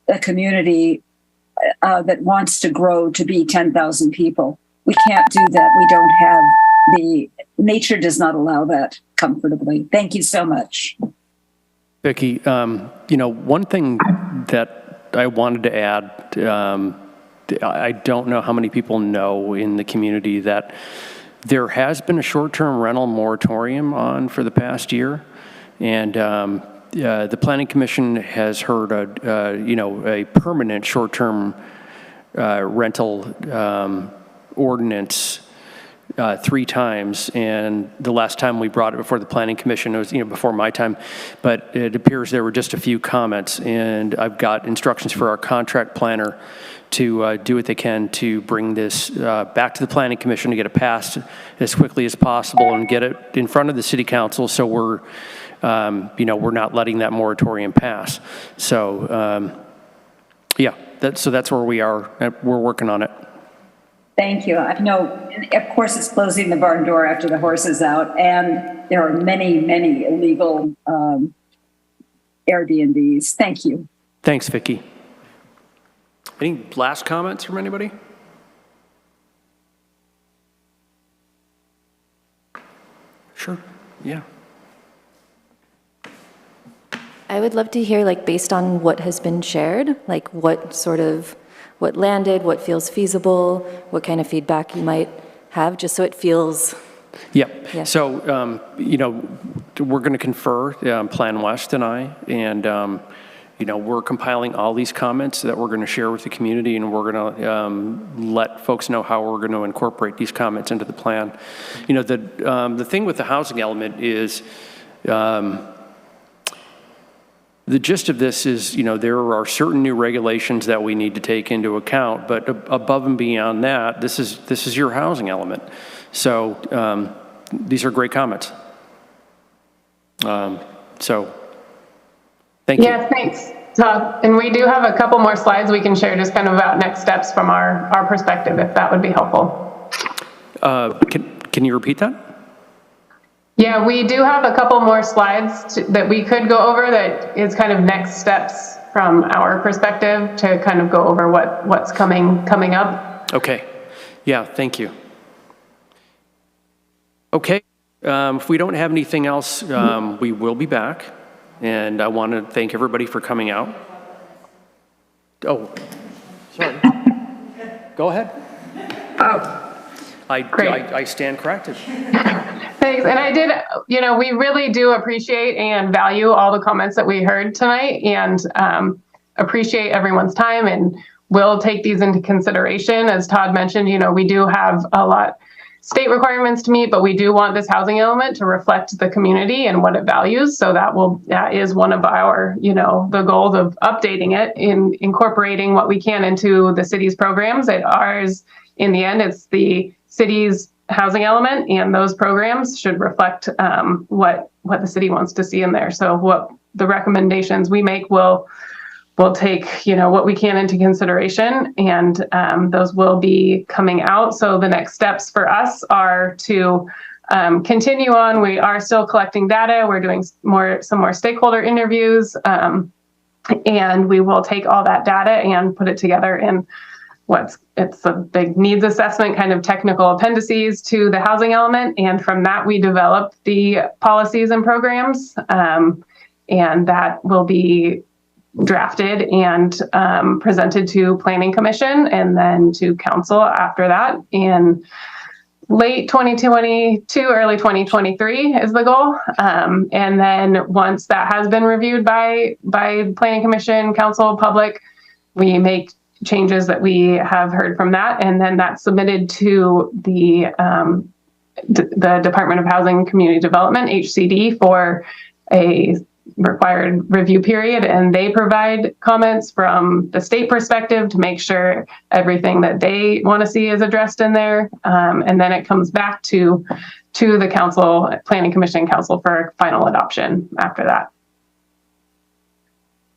a community that wants to grow to be 10,000 people. We can't do that. We don't have nature does not allow that comfortably. Thank you so much. Vicki, one thing that I wanted to add, I don't know how many people know in the community that there has been a short-term rental moratorium on for the past year. And the Planning Commission has heard a permanent short-term rental ordinance 3 times, and the last time we brought it before the Planning Commission, it was before my time, but it appears there were just a few comments, and I've got instructions for our contract planner to do what they can to bring this back to the Planning Commission to get it passed as quickly as possible and get it in front of the City Council so we're we're not letting that moratorium pass. So, yeah, that's where we are. We're working on it. Thank you. I know, of course, it's closing the barn door after the horse is out, and there are many, many illegal Airbnbs. Thank you. Thanks, Vicki. Any last comments from anybody? Sure. Yeah. I would love to hear, like, based on what has been shared, like what landed, what feels feasible, what kind of feedback you might have, just so it feels. Yep. Yeah. So, we're going to confer, Plan West and I, and, we're compiling all these comments that we're going to share with the community, and we're going to let folks know how we're going to incorporate these comments into the plan. The thing with the housing element is, the gist of this is, there are certain new regulations that we need to take into account, but above and beyond that, this is your housing element. So these are great comments. So thank you. Yeah, thanks, Todd. And we do have a couple more slides we can share just kind of about next steps from our perspective, if that would be helpful. Can you repeat that? Yeah, we do have a couple more slides that we could go over that is kind of next steps from our perspective to kind of go over what's coming up. Okay. Yeah, thank you. Okay. If we don't have anything else, we will be back. And I want to thank everybody for coming out. Oh, sorry. Go ahead. Oh. I stand corrected. Thanks. And I did, we really do appreciate and value all the comments that we heard tonight, and appreciate everyone's time, and we'll take these into consideration. As Todd mentioned, we do have a lot state requirements to meet, but we do want this housing element to reflect the community and what it values. So that is one of our, the goals of updating it, in incorporating what we can into the city's programs. In the end, it's the city's housing element, and those programs should reflect what the city wants to see in there. So what the recommendations we make will take what we can into consideration, and those will be coming out. So the next steps for us are to continue on. We are still collecting data. We're doing some more stakeholder interviews, and we will take all that data and put it together in it's a big needs assessment, kind of technical appendices to the housing element. And from that, we develop the policies and programs, and that will be drafted and presented to Planning Commission and then to Council after that in late 2022, early 2023 is the goal. And then once that has been reviewed by Planning Commission, Council, public, we make changes that we have heard from that, and then that's submitted to the Department of Housing Community Development, HCD, for a required review period, and they provide comments from the state perspective to make sure everything that they want to see is addressed in there, and then it comes back to the Council, Planning Commission, Council for final adoption after that.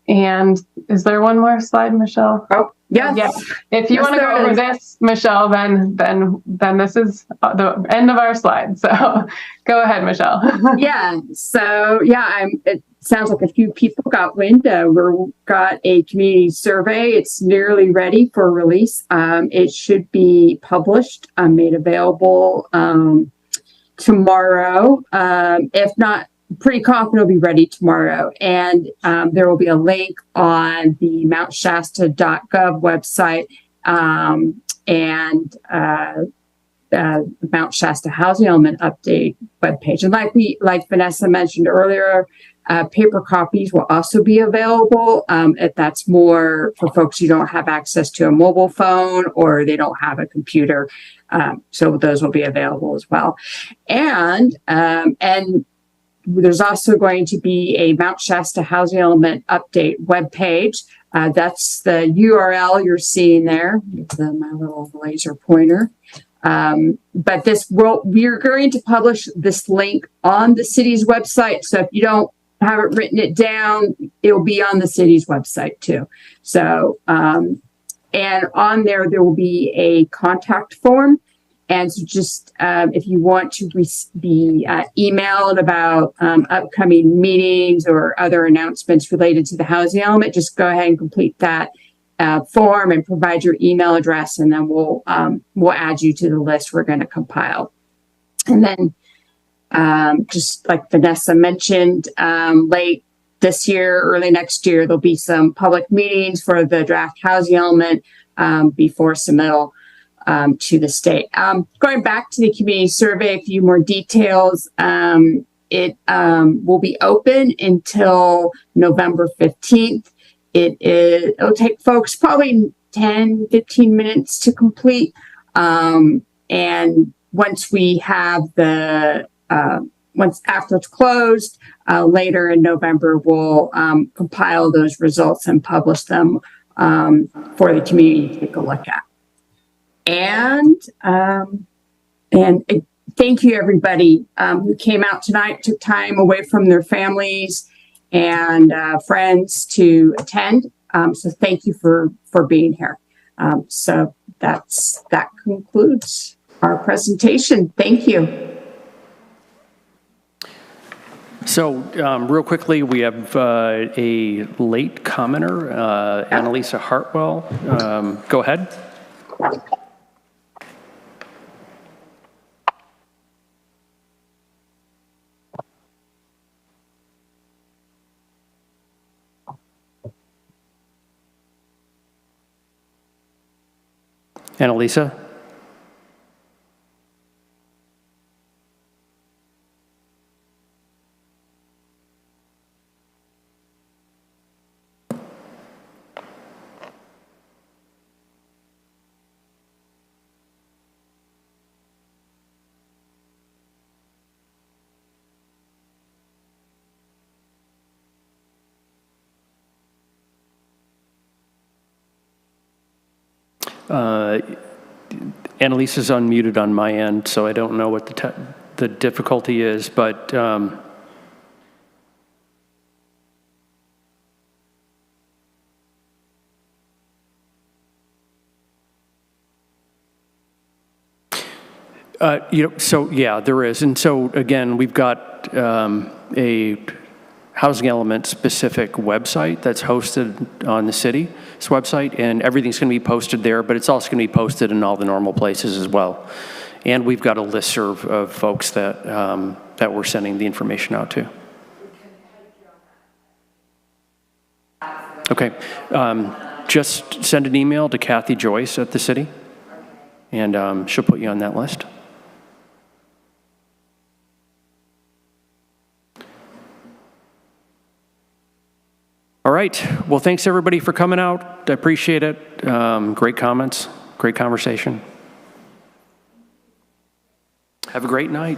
And is there one more slide, Michelle? Oh, yes. Yeah. If you want to go over this, Michelle, then this is the end of our slide. So go ahead, Michelle. Yeah. So it sounds like a few people got wind. We've got a community survey. It's nearly ready for release. It should be published, made available tomorrow. If not, pretty confident it'll be ready tomorrow. And there will be a link on the mountshasta.gov website and Mount Shasta Housing Element Update webpage. And like Vanessa mentioned earlier, paper copies will also be available if that's more for folks who don't have access to a mobile phone or they don't have a computer. So those will be available as well. And there's also going to be a Mount Shasta Housing Element Update webpage. That's the URL you're seeing there. It's my little laser pointer. But we're going to publish this link on the city's website. So if you haven't written it down, it'll be on the city's website too. So, and on there will be a contact form. And so just if you want to be emailed about upcoming meetings or other announcements related to the housing element, just go ahead and complete that form and provide your email address, and then we'll add you to the list we're going to compile. And then just like Vanessa mentioned, late this year, early next year, there'll be some public meetings for the draft housing element before submittal to the state. Going back to the community survey, a few more details. It will be open until November 15th. It'll take folks probably 10, 15 minutes to complete. And once we have once after it's closed, later in November, we'll compile those results and publish them for the community to take a look at. And thank you, everybody who came out tonight, took time away from their families and friends to attend. So thank you for being here. So that concludes our presentation. Thank you. So real quickly, we have a late commenter, Annalisa Hartwell. Go ahead. Annalisa? Annalisa's unmuted on my end, so I don't know what the difficulty is, but so yeah, there is. And so again, we've got a housing element specific website that's hosted on the city's website, and everything's going to be posted there, but it's also going to be posted in all the normal places as well. And we've got a listserv of folks that that we're sending the information out to. Okay, just send an email to Kathy Joyce at the city, and she'll put you on that list. All right. Well, thanks everybody for coming out. I appreciate it. Great comments, great conversation. Have a great night.